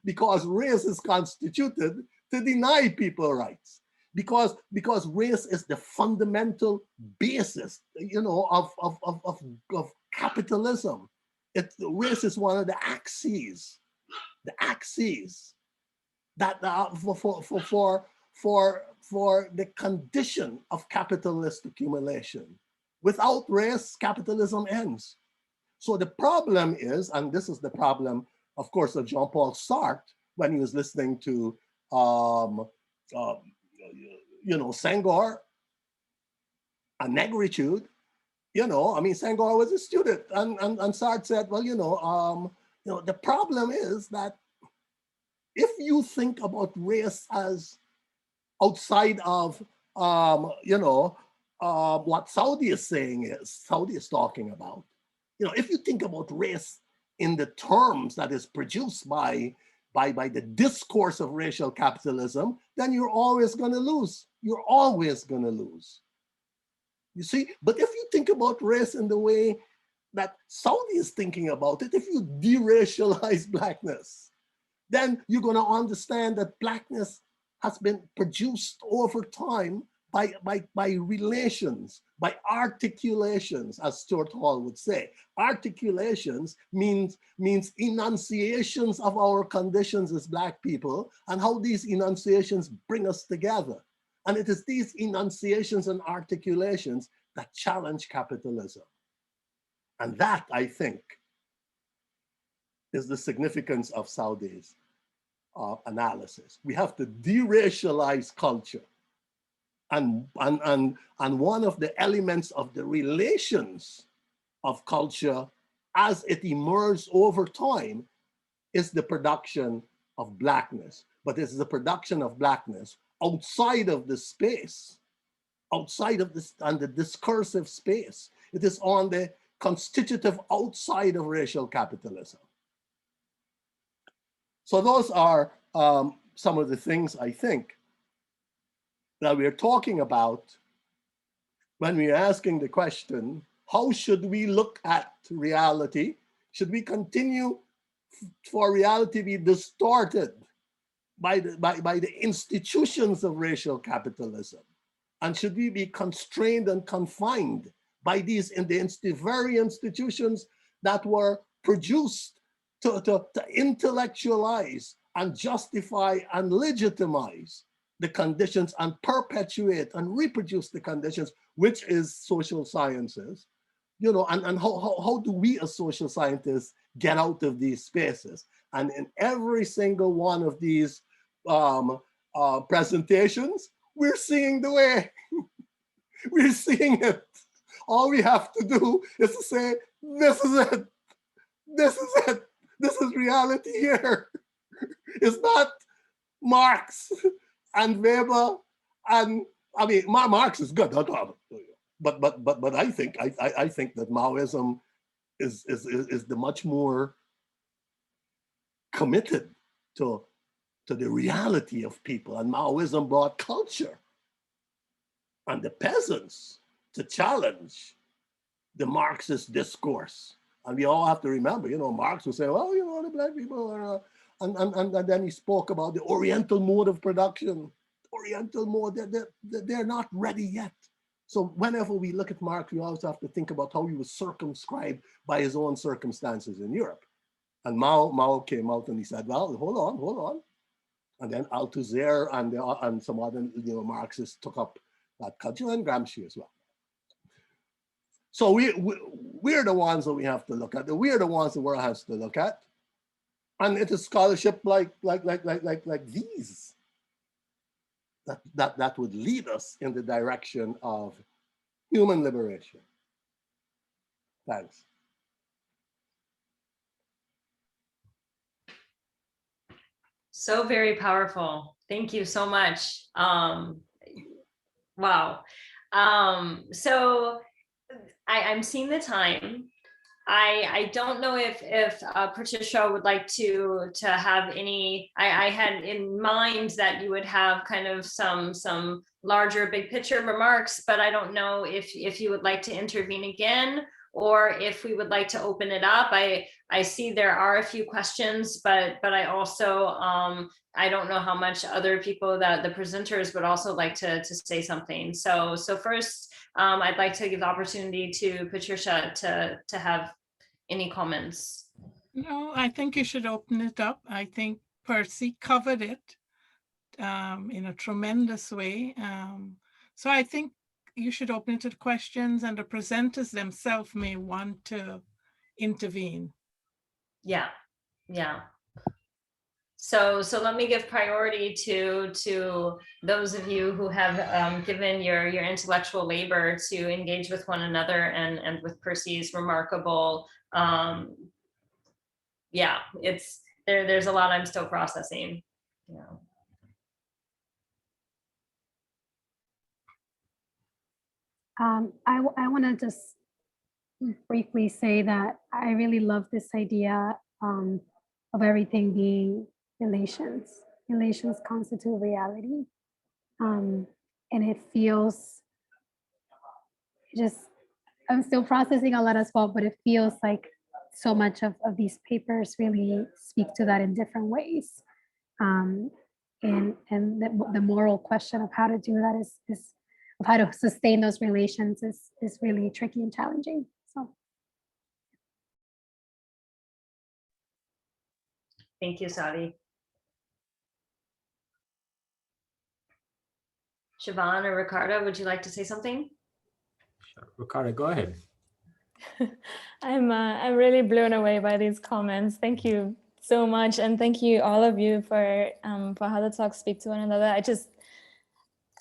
because race is constituted to deny people rights. Because race is the fundamental basis, you know, of capitalism. Race is one of the axes that for the condition of capitalist accumulation. Without race, capitalism ends. So the problem is, and this is the problem, of course, of Jean-Paul Sartre when he was listening to, you know, Senghor and negritude. You know, I mean, Senghor was a student, and Sartre said, well, you know, the problem is that if you think about race as outside of, you know, what Saudi is saying Saudi is talking about, you know, if you think about race in the terms that is produced by the discourse of racial capitalism, then you're always going to lose. You're always going to lose. You see, but if you think about race in the way that Saudi is thinking about it, if you deracialize Blackness, then you're going to understand that Blackness has been produced over time by relations, by articulations, as Stuart Hall would say. Articulations means enunciations of our conditions as Black people and how these enunciations bring us together. And it is these enunciations and articulations that challenge capitalism. And that, I think, is the significance of Saudi's analysis. We have to deracialize culture. And one of the elements of the relations of culture as it emerges over time is the production of Blackness. But it's the production of Blackness outside of the space, outside of this, and the discursive space. It is on the constitutive outside of racial capitalism. So those are some of the things I think that we're talking about when we're asking the question, how should we look at reality? Should we continue for reality to be distorted by the institutions of racial capitalism? And should we be constrained and confined by these very institutions that were produced to intellectualize and justify and legitimize the conditions and perpetuate and reproduce the conditions, which is social sciences, you know, and how do we as social scientists get out of these spaces? And in every single one of these presentations, we're seeing the way. We're seeing it. All we have to do is to say, this is it. This is it. This is reality here. It's not Marx and Weber, and I mean, Marx is good, but I think that Maoism is the much more committed to the reality of people, and Maoism brought culture and the peasants to challenge the Marxist discourse. And we all have to remember, you know, Marx would say, well, you know, the Black people are, and then he spoke about the Oriental mode of production. Oriental mode, they're not ready yet. So whenever we look at Marx, we always have to think about how he was circumscribed by his own circumstances in Europe. And Mao came out and he said, well, hold on. And then Althusser and some other, you know, Marxists took up that culture, and Gramsci as well. So we're the ones that we have to look at. We're the ones the world has to look at. And it is scholarship like these that would lead us in the direction of human liberation. Thanks.
So very powerful. Thank you so much. Wow. So I'm seeing the time. I don't know if Patricia would like to have any. I had in mind that you would have kind of some larger big picture remarks, but I don't know if you would like to intervene again, or if we would like to open it up. I see there are a few questions, but I also I don't know how much other people that the presenters would also like to say something. So first, I'd like to give the opportunity to Patricia to have any comments.
No, I think you should open it up. I think PERCY covered it in a tremendous way. So I think you should open it to questions, and the presenters themselves may want to intervene.
Yeah. So let me give priority to those of you who have given your intellectual labor to engage with one another and with PERCY's remarkable. Yeah, it's there's a lot I'm still processing. Yeah.
I want to just briefly say that I really love this idea of everything being relations. Relations constitute reality. And it feels just, I'm still processing a lot as well, but it feels like so much of these papers really speak to that in different ways. And the moral question of how to do that is of how to sustain those relations is really tricky and challenging. So.
Thank you, Sadi. Siobhan or RICARDA, would you like to say something?
Sure. RICARDA, go ahead.
I'm really blown away by these comments. Thank you so much, and thank you all of you for how the talks speak to one another.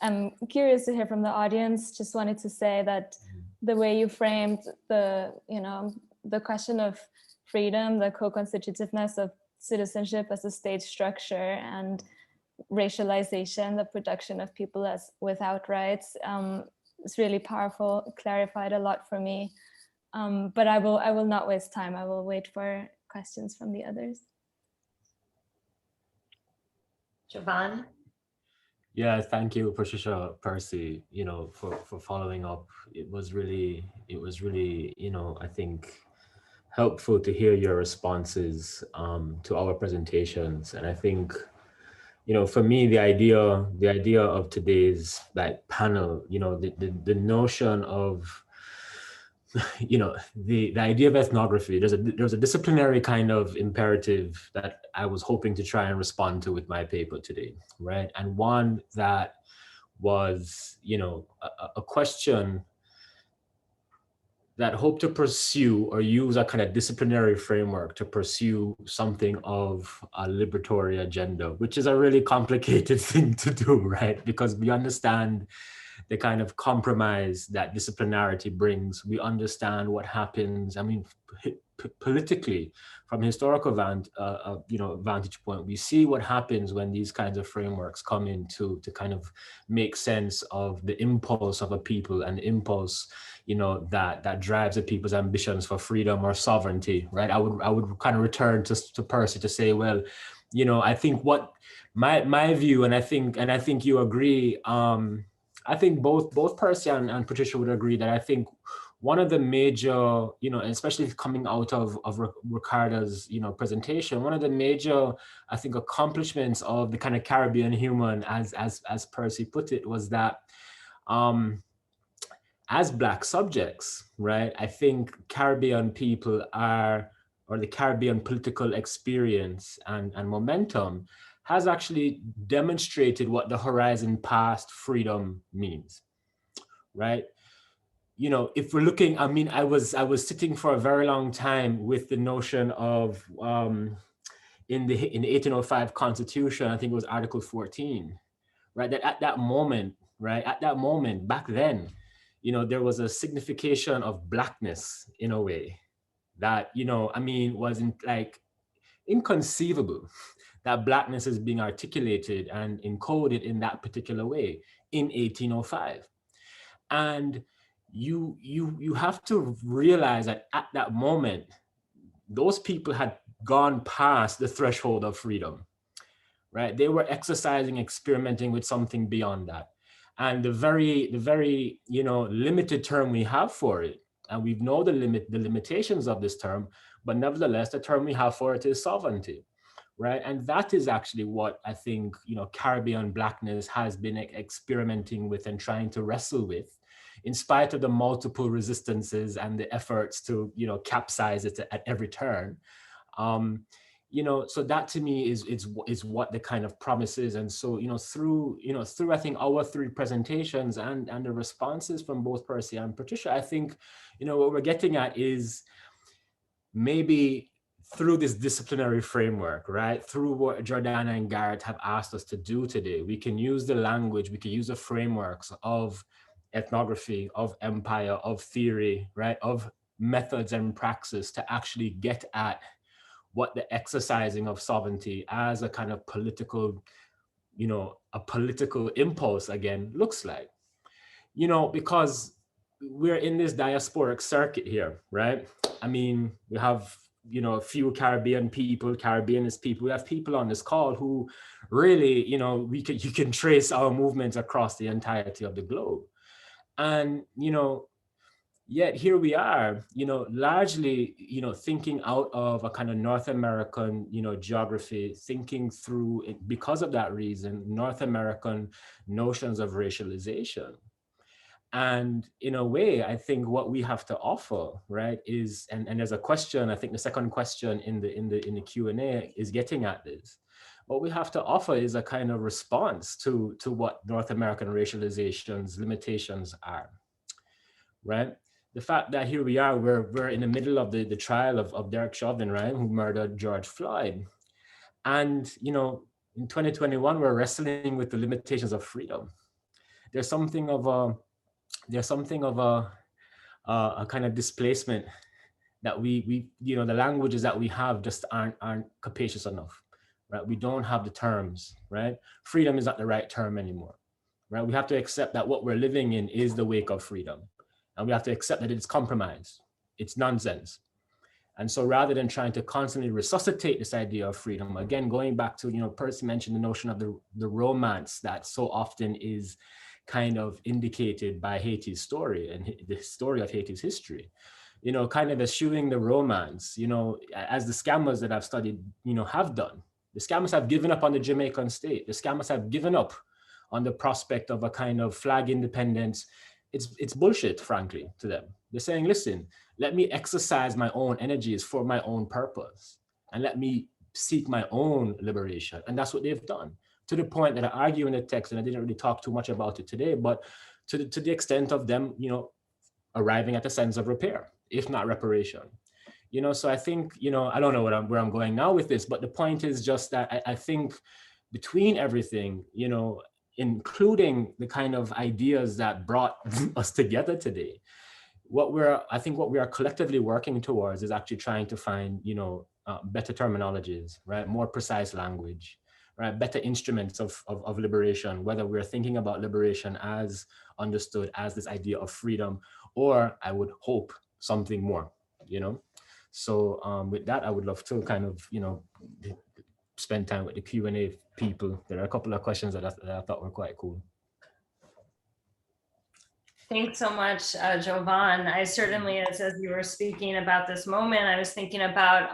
I'm curious to hear from the audience. Just wanted to say that the way you framed the question of freedom, the co-constitutiveness of citizenship as a state structure, and racialization, the production of people as without rights, it's really powerful. It clarified a lot for me. But I will not waste time. I will wait for questions from the others.
JOVAN?
Yeah, thank you, Patricia, PERCY, for following up. It was really, I think, helpful to hear your responses to our presentations. And I think, for me, the idea of today's panel, the notion of, the idea of ethnography, there's a disciplinary kind of imperative that I was hoping to try and respond to with my paper today, right? And one that was, a question that hope to pursue or use a kind of disciplinary framework to pursue something of a liberatory agenda, which is a really complicated thing to do, right? Because we understand the kind of compromise that disciplinarity brings. We understand what happens. I mean, politically, from a historical vantage point, we see what happens when these kinds of frameworks come in to kind of make sense of the impulse of a people and the impulse, that drives a people's ambitions for freedom or sovereignty, right? I would kind of return to PERCY to say, well, I think what my view, and I think you agree. I think both PERCY and Patricia would agree that I think one of the major, especially coming out of RICARDA's, presentation, one of the major, I think, accomplishments of the kind of Caribbean human, as PERCY put it, was that as Black subjects, right, I think Caribbean people or the Caribbean political experience and momentum has actually demonstrated what the horizon past freedom means, right? If we're looking, I mean, I was sitting for a very long time with the notion of in the 1805 Constitution, I think it was Article 14, right? That at that moment, back then, there was a signification of Blackness in a way that, wasn't inconceivable that Blackness is being articulated and encoded in that particular way in 1805. And, you have to realize that at that moment, those people had gone past the threshold of freedom, right? They were exercising, experimenting with something beyond that. And the very limited term we have for it, and we know the limitations of this term, but nevertheless, the term we have for it is sovereignty, right? And that is actually what I think, Caribbean Blackness has been experimenting with and trying to wrestle with, in spite of the multiple resistances and the efforts to, capsize it at every turn. So that to me is what the kind of promise is. And so, through I think our 3 presentations and the responses from both PERCY and PATRICIA, I think, what we're getting at is maybe through this disciplinary framework, right? Through what Jordana and Garrett have asked us to do today, we can use the language, we can use the frameworks of ethnography, of empire, of theory, right? Of methods and praxis to actually get at what the exercising of sovereignty as a kind of political, a political impulse again looks like. Because we're in this diasporic circuit here, right? I mean, we have, a few Caribbean people, Caribbeanist people. We have people on this call who really, you can trace our movements across the entirety of the globe. And, yet here we are, largely, thinking out of a kind of North American, geography, thinking through it, because of that reason, North American notions of racialization. And in a way, I think what we have to offer, right, is, and there's a question, I think the second question in the Q&A is getting at this. What we have to offer is a kind of response to what North American racialization's limitations are, right? The fact that here we are, we're in the middle of the trial of Derek Chauvin, right, who murdered George Floyd. And, in 2021, we're wrestling with the limitations of freedom. There's something of a kind of displacement that we the languages that we have just aren't capacious enough, right? We don't have the terms, right? Freedom is not the right term anymore, right? We have to accept that what we're living in is the wake of freedom. And we have to accept that it's compromise, it's nonsense. And so rather than trying to constantly resuscitate this idea of freedom, again, going back to, Percy mentioned the notion of the romance that so often is kind of indicated by Haiti's story and the story of Haiti's history, kind of eschewing the romance, as the scammers that I've studied, have done. The scammers have given up on the Jamaican state. The scammers have given up on the prospect of a kind of flag independence. It's bullshit, frankly, to them. They're saying, listen, let me exercise my own energies for my own purpose and let me seek my own liberation. And that's what they've done, to the point that I argue in the text, and I didn't really talk too much about it today, but to the extent of them, arriving at a sense of repair, if not reparation. So I think, I don't know where I'm going now with this, but the point is just that I think between everything, including the kind of ideas that brought us together today, what we are collectively working towards is actually trying to find, better terminologies, right? More precise language, right? Better instruments of liberation, whether we're thinking about liberation as understood as this idea of freedom, or I would hope something more, So with that, I would love to kind of, spend time with the Q&A people. There are a couple of questions that I thought were quite cool.
Thanks so much, Jovan. I certainly, as you were speaking about this moment, I was thinking about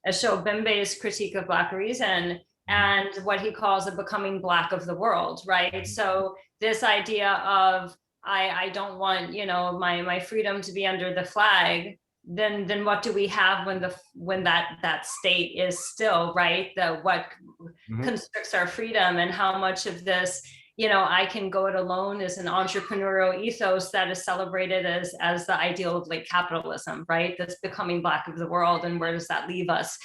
Ashok Bembe's critique of Black reason and what he calls a becoming Black of the world, right? So this idea of, I don't want, my freedom to be under the flag, then what do we have when that state is still, right? What constricts our freedom, and how much of this, I can go it alone is an entrepreneurial ethos that is celebrated as the ideal of late capitalism, right? That's becoming Black of the world. And where does that leave us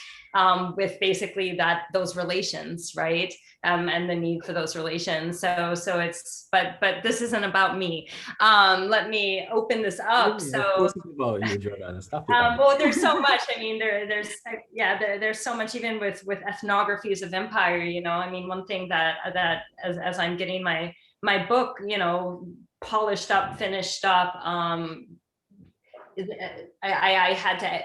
with basically those relations, right? And the need for those relations. So it's, but this isn't about me. Let me open this up. So
about you, Jordan.
well, there's so much. I mean, there's so much, even with ethnographies of empire. I mean, one thing that as I'm getting my book, polished up, finished up. I had to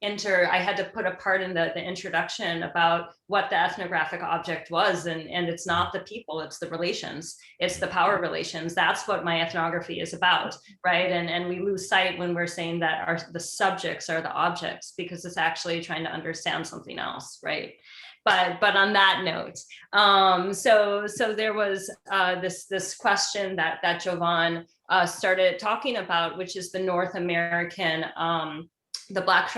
I had to put a part in the introduction about what the ethnographic object was, and it's not the people, it's the relations, it's the power relations. That's what my ethnography is about, right? And we lose sight when we're saying that the subjects are the objects, because it's actually trying to understand something else, right? But on that note, so there was this question that JOVAN started talking about, which is the North American the Black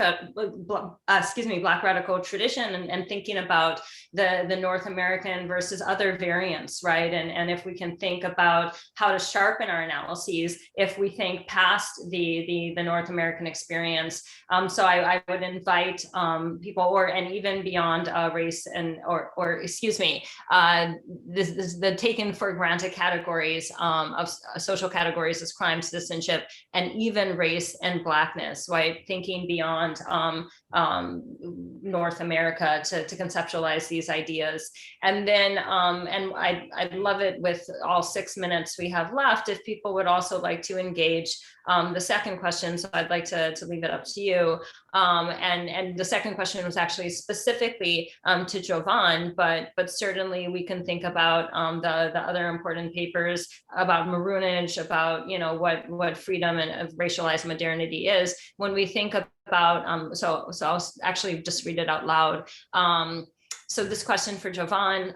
radical tradition, and thinking about the North American versus other variants, right? And if we can think about how to sharpen our analyses, if we think past the North American experience. So I would invite people, and even beyond race or excuse me, the taken for granted categories of social categories as crime, citizenship, and even race and Blackness, right? Thinking beyond North America to conceptualize these ideas. And then, and I'd love it, with all 6 minutes we have left, if people would also like to engage the second question. So I'd like to leave it up to you. And the second question was actually specifically to JOVAN, but certainly we can think about the other important papers about maroonage, about what freedom and racialized modernity is. When we think about, so I'll actually just read it out loud. So this question for JOVAN,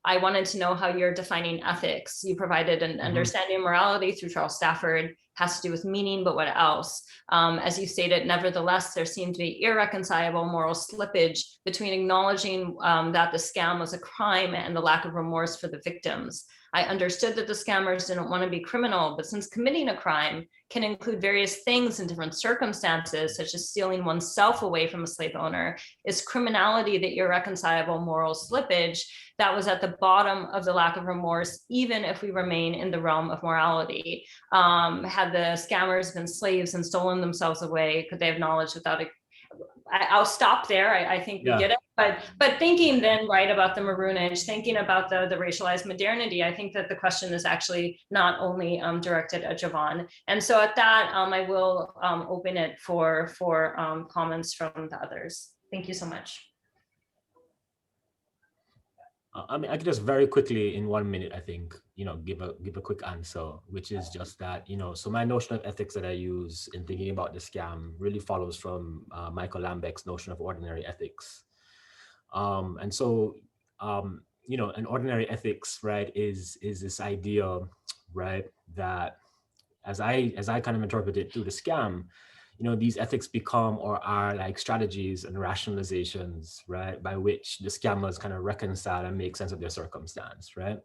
I wanted to know how you're defining ethics. You provided an understanding of morality through Charles Stafford, has to do with meaning, but what else? As you stated, nevertheless, there seemed to be irreconcilable moral slippage between acknowledging that the scam was a crime and the lack of remorse for the victims. I understood that the scammers didn't want to be criminal, but since committing a crime can include various things in different circumstances, such as stealing oneself away from a slave owner, is criminality the irreconcilable moral slippage that was at the bottom of the lack of remorse, even if we remain in the realm of morality? Had the scammers been slaves and stolen themselves away, could they have knowledge without it? I'll stop there. I think we get it. But thinking then, right, about the maroonage, thinking about the racialized modernity, I think that the question is actually not only directed at JOVAN. And so at that, I will open it for comments from the others. Thank you so much.
I mean, I could just very quickly, in 1 minute, I think, give a quick answer, which is just that, so my notion of ethics that I use in thinking about the scam really follows from Michael Lambeck's notion of ordinary ethics. And so, an ordinary ethics, right, is this idea, right, that as I kind of interpret it through the scam, these ethics become or are like strategies and rationalizations, right, by which the scammers kind of reconcile and make sense of their circumstance, right?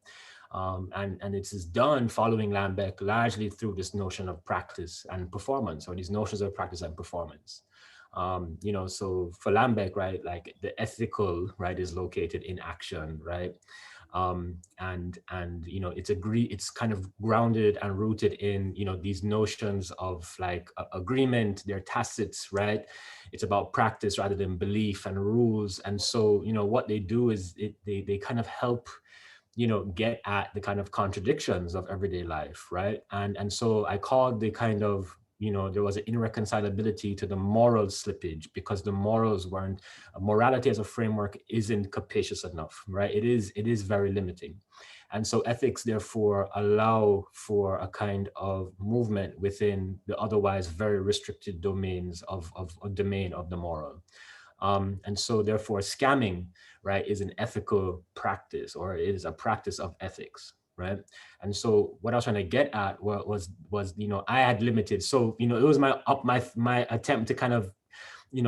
And it is done following Lambeck largely through this notion of practice and performance, or these notions of practice and performance. So for Lambeck, right, like the ethical, right, is located in action, right? And it's kind of grounded and rooted in, these notions of like agreement, they're tacits, right? It's about practice rather than belief and rules. And so, what they do is they kind of help, get at the kind of contradictions of everyday life, right? And so I called the kind of, there was an irreconcilability to the moral slippage, because the morals weren't, morality as a framework isn't capacious enough, right? It is very limiting. And so ethics therefore allow for a kind of movement within the otherwise very restricted domains of a domain of the moral. And so therefore scamming, right, is an ethical practice, or it is a practice of ethics. Right. And so what I was trying to get at was I had limited. So, it was my attempt to kind of,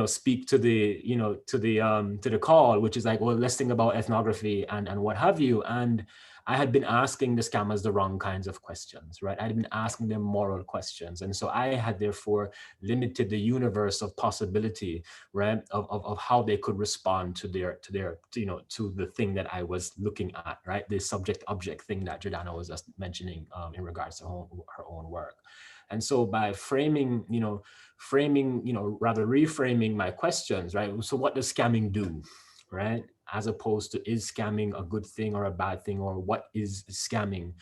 speak to the, to the call, which is like, well, let's think about ethnography and what have you. And I had been asking the scammers the wrong kinds of questions, right? I had been asking them moral questions. And so I had therefore limited the universe of possibility, right? Of how they could respond to their, to the thing that I was looking at, right? The subject object thing that Jordana was just mentioning in regards to her own work. And so by framing, rather reframing my questions, right? So what does scamming do, right? As opposed to, is scamming a good thing or a bad thing, or what is scamming?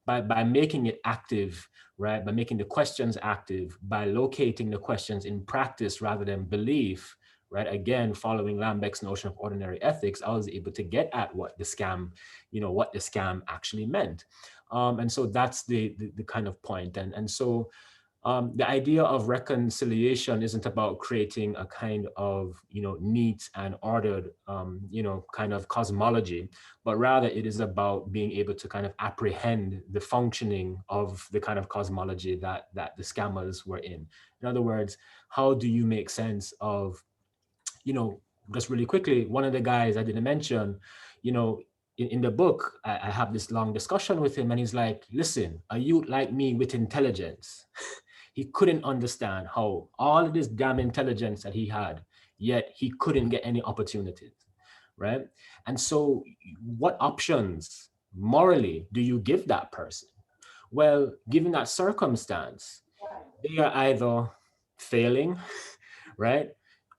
by making it active, right? By making the questions active, by locating the questions in practice rather than belief, right? Again, following Lambeck's notion of ordinary ethics, I was able to get at what the scam, what the scam actually meant. And so that's the kind of point. And so the idea of reconciliation isn't about creating a kind of, neat and ordered, kind of cosmology, but rather it is about being able to kind of apprehend the functioning of the kind of cosmology that the scammers were in. In other words, how do you make sense of, just really quickly, one of the guys I didn't mention, in the book, I have this long discussion with him, and he's like, listen, a youth like me with intelligence, he couldn't understand how all of this damn intelligence that he had, yet he couldn't get any opportunities, right? And so what options morally do you give that person? Well, given that circumstance, they are either failing, right?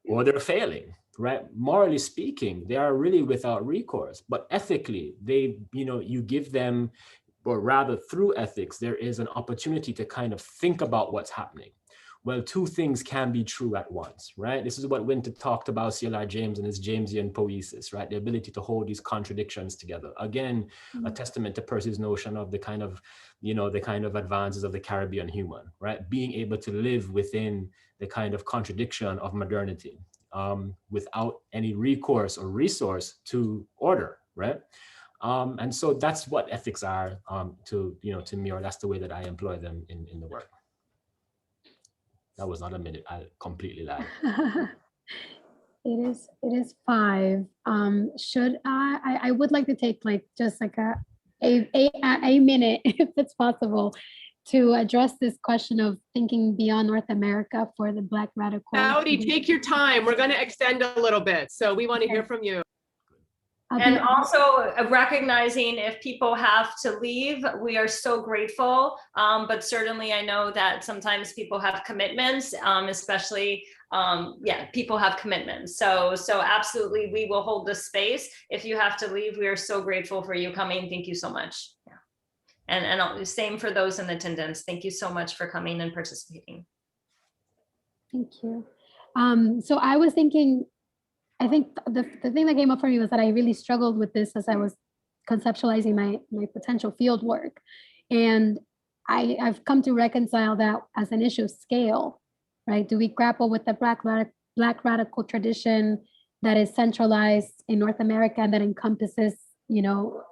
Or they're failing, right? Morally speaking, they are really without recourse, but ethically, you give them, or rather through ethics, there is an opportunity to kind of think about what's happening. Well, two things can be true at once, right? This is what Winter talked about C.L.R. James and his Jamesian poiesis, right? The ability to hold these contradictions together. Again, a testament to Percy's notion of the kind of, the kind of advances of the Caribbean human, right? Being able to live within the kind of contradiction of modernity without any recourse or resource to order, right? And so that's what ethics are to me, or that's the way that I employ them in the work. That was not a minute, I completely lied.
It is 5. Should I would like to take just a minute, if it's possible, to address this question of thinking beyond North America for the Black radical.
Howdy, take your time. We're going to extend a little bit, so we want to hear from you.
And also recognizing if people have to leave, we are so grateful. But certainly I know that sometimes people have commitments, especially, people have commitments. So absolutely, we will hold the space. If you have to leave, we are so grateful for you coming. Thank you so much. Yeah. And same for those in attendance. Thank you so much for coming and participating.
Thank you. So I was thinking, I think the thing that came up for me was that I really struggled with this as I was conceptualizing my potential field work. And I've come to reconcile that as an issue of scale, right? Do we grapple with the Black radical tradition that is centralized in North America and that encompasses,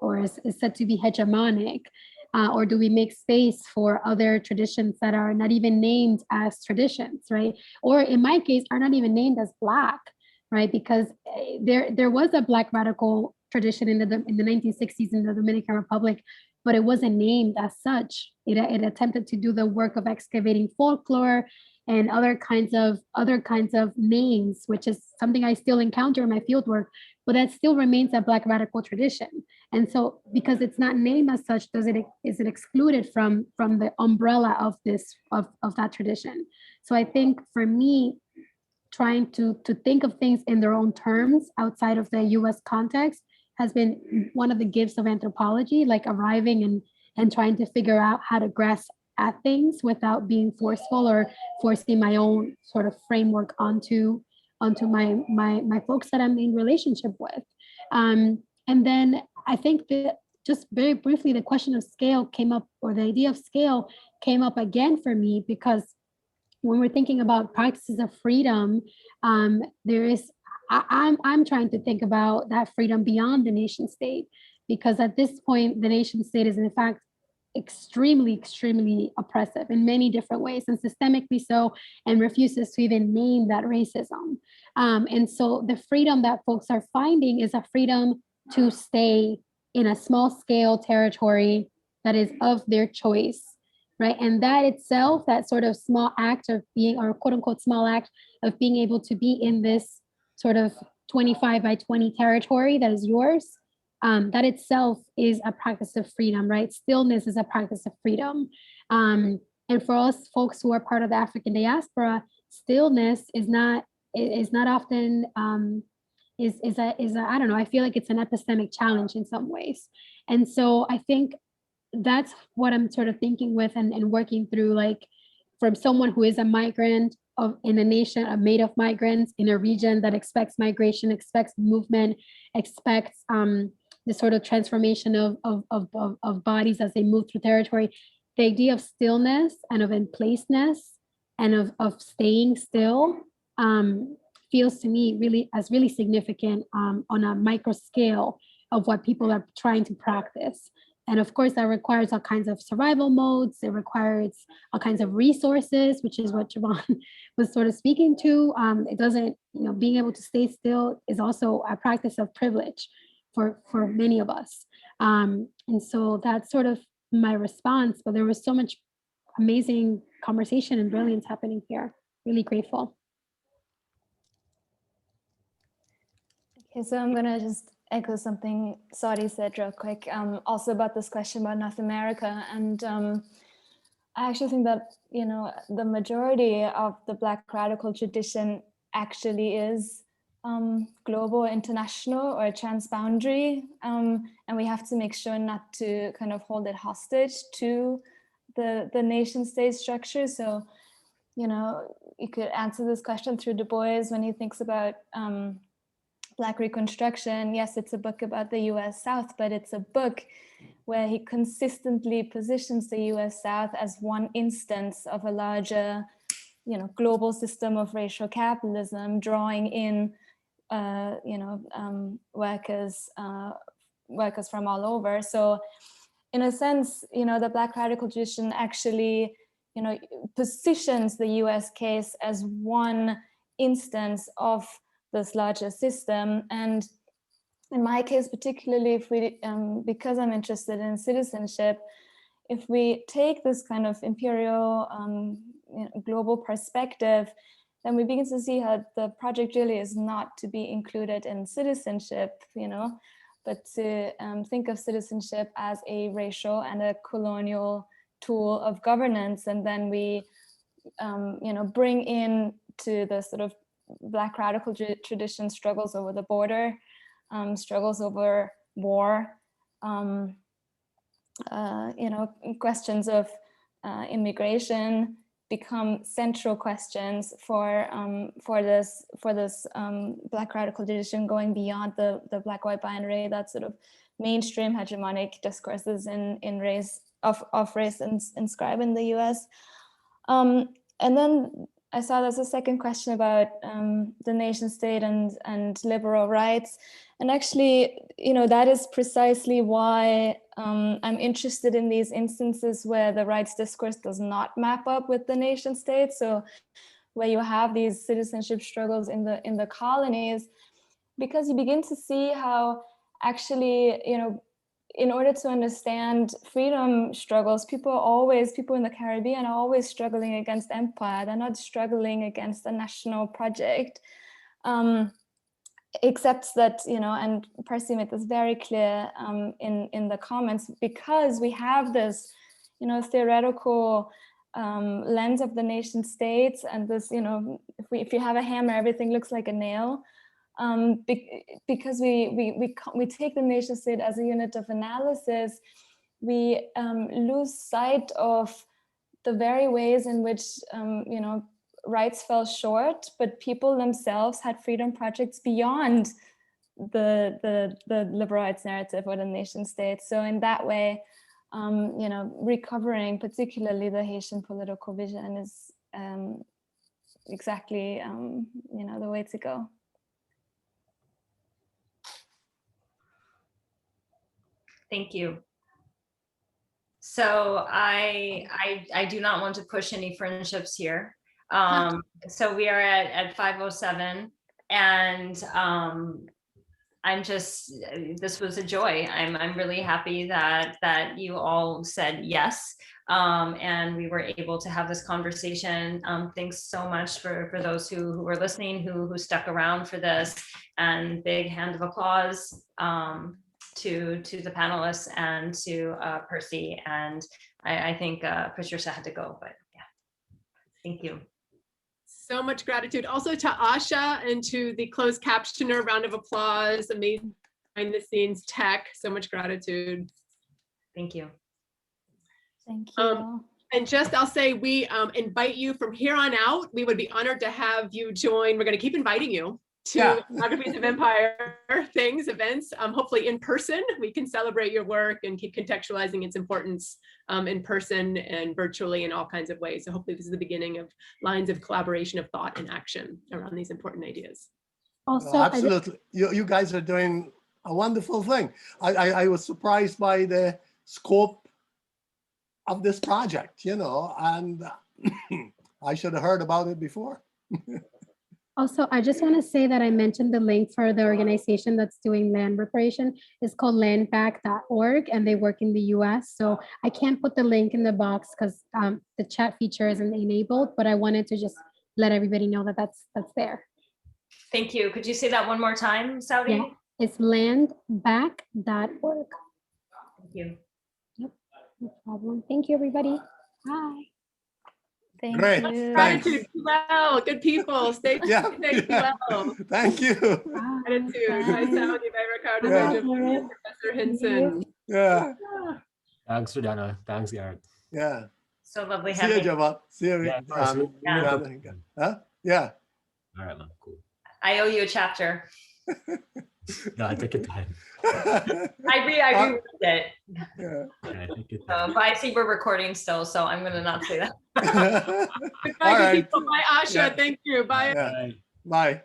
or is said to be hegemonic? Or do we make space for other traditions that are not even named as traditions, right? Or in my case, are not even named as Black, right? Because there was a Black radical tradition in the 1960s in the Dominican Republic, but it wasn't named as such. It attempted to do the work of excavating folklore and other kinds of names, which is something I still encounter in my fieldwork, but that still remains a Black radical tradition. And so, because it's not named as such, is it excluded from the umbrella of that tradition? So I think for me, trying to think of things in their own terms outside of the US context has been one of the gifts of anthropology, like arriving and trying to figure out how to grasp at things without being forceful or forcing my own sort of framework onto my folks that I'm in relationship with. And then I think that just very briefly, the question of scale came up, or the idea of scale came up again for me, because when we're thinking about practices of freedom, I'm trying to think about that freedom beyond the nation state, because at this point, the nation state is in fact extremely oppressive in many different ways, and systemically so, and refuses to even name that racism. And so the freedom that folks are finding is a freedom to stay in a small scale territory that is of their choice, right? And that itself, that sort of small act of being, or quote unquote small act of being able to be in this sort of 25 by 20 territory that is yours, that itself is a practice of freedom, right? Stillness is a practice of freedom. And for us folks who are part of the African diaspora, stillness is not often, I don't know, I feel like it's an epistemic challenge in some ways. And so I think that's what I'm sort of thinking with and working through, like from someone who is a migrant in a nation made of migrants in a region that expects migration, expects movement, expects the sort of transformation of bodies as they move through territory. The idea of stillness and of in-placeness and of staying still feels to me really significant on a micro scale of what people are trying to practice. And of course, that requires all kinds of survival modes. It requires all kinds of resources, which is what JOVAN was sort of speaking to. It doesn't, being able to stay still is also a practice of privilege for many of us. And so that's sort of my response, but there was so much amazing conversation and brilliance happening here. Really grateful.
Okay, so I'm gonna just echo something Saudi said real quick, also about this question about North America. And I actually think that, the majority of the Black radical tradition actually is global, international, or transboundary. And we have to make sure not to kind of hold it hostage to the nation state structure. So, you could answer this question through Du Bois when he thinks about Black Reconstruction. Yes, it's a book about the US South, but it's a book where he consistently positions the US South as one instance of a larger, global system of racial capitalism, drawing in, workers from all over. So in a sense, the Black radical tradition actually, positions the US case as one instance of this larger system. And in my case, particularly, if we, because I'm interested in citizenship, if we take this kind of imperial global perspective, then we begin to see how the project really is not to be included in citizenship, but to think of citizenship as a racial and a colonial tool of governance. And then we, bring in to the sort of Black radical tradition struggles over the border, struggles over war, questions of immigration become central questions for this Black radical tradition, going beyond the Black-white binary, that sort of mainstream hegemonic discourses in race of race inscribed in the US. And then I saw there's a second question about the nation state and liberal rights. And actually, that is precisely why I'm interested in these instances where the rights discourse does not map up with the nation state. So where you have these citizenship struggles in the colonies, because you begin to see how actually, in order to understand freedom struggles, people in the Caribbean are always struggling against empire. They're not struggling against a national project. Except that, and PERCY made this very clear in the comments, because we have this, theoretical lens of the nation states, and this, if you have a hammer, everything looks like a nail. Because we take the nation state as a unit of analysis, we lose sight of the very ways in which rights fell short, but people themselves had freedom projects beyond the liberal rights narrative or the nation state. So in that way, recovering particularly the Haitian political vision is exactly the way to go.
Thank you. So I do not want to push any friendships here. So we are at 5:07, and I'm just, this was a joy. I'm really happy that you all said yes, and we were able to have this conversation. Thanks so much for those who were listening, who stuck around for this, and big hand of applause to the panelists and to PERCY. And I think Patricia had to go, but yeah, thank you.
So much gratitude. Also to Asha and to the closed captioner, round of applause, amazing behind the scenes tech. So much gratitude.
Thank you.
Thank you.
And just, I'll say, we invite you from here on out. We would be honored to have you join. We're going to keep inviting you to Ethnographies of Empire things, events, hopefully in person. We can celebrate your work and keep contextualizing its importance in person and virtually in all kinds of ways. So hopefully this is the beginning of lines of collaboration of thought and action around these important ideas.
Also,
Absolutely. You guys are doing a wonderful thing. I was surprised by the scope of this project, you know, and I should have heard about it before.
Also, I just want to say that I mentioned the link for the organization that's doing land reparation. It's called landback.org, and they work in the US. So I can't put the link in the box because the chat feature isn't enabled, but I wanted to just let everybody know that that's there.
Thank you. Could you say that one more time, Saudi?
Yeah, it's landback.org.
Thank you.
No problem. Thank you, everybody. Bye.
Thank
Great.
you.
Gratitude. Well, good people. Stay safe. Well.
Thank you.
Bye.
Gratitude. Bye, Saudi. Bye, Ricardo.
Yeah.
Bye, JOVAN. Professor HINTZEN.
Yeah.
Thanks, Rodana. Thanks, Garrett.
Yeah.
So lovely
See you,
having you.
JOVAN. See you.
Yeah,
Huh? Yeah.
All right, man. Cool.
I owe you a chapter.
No, take your time.
I reread it.
Yeah.
All right, take your time.
But I see we're recording still, so I'm gonna not say that.
Goodbye,
All
good
right.
people. Bye, Asha.
Yeah.
Thank you. Bye.
Yeah.
Bye.
Bye.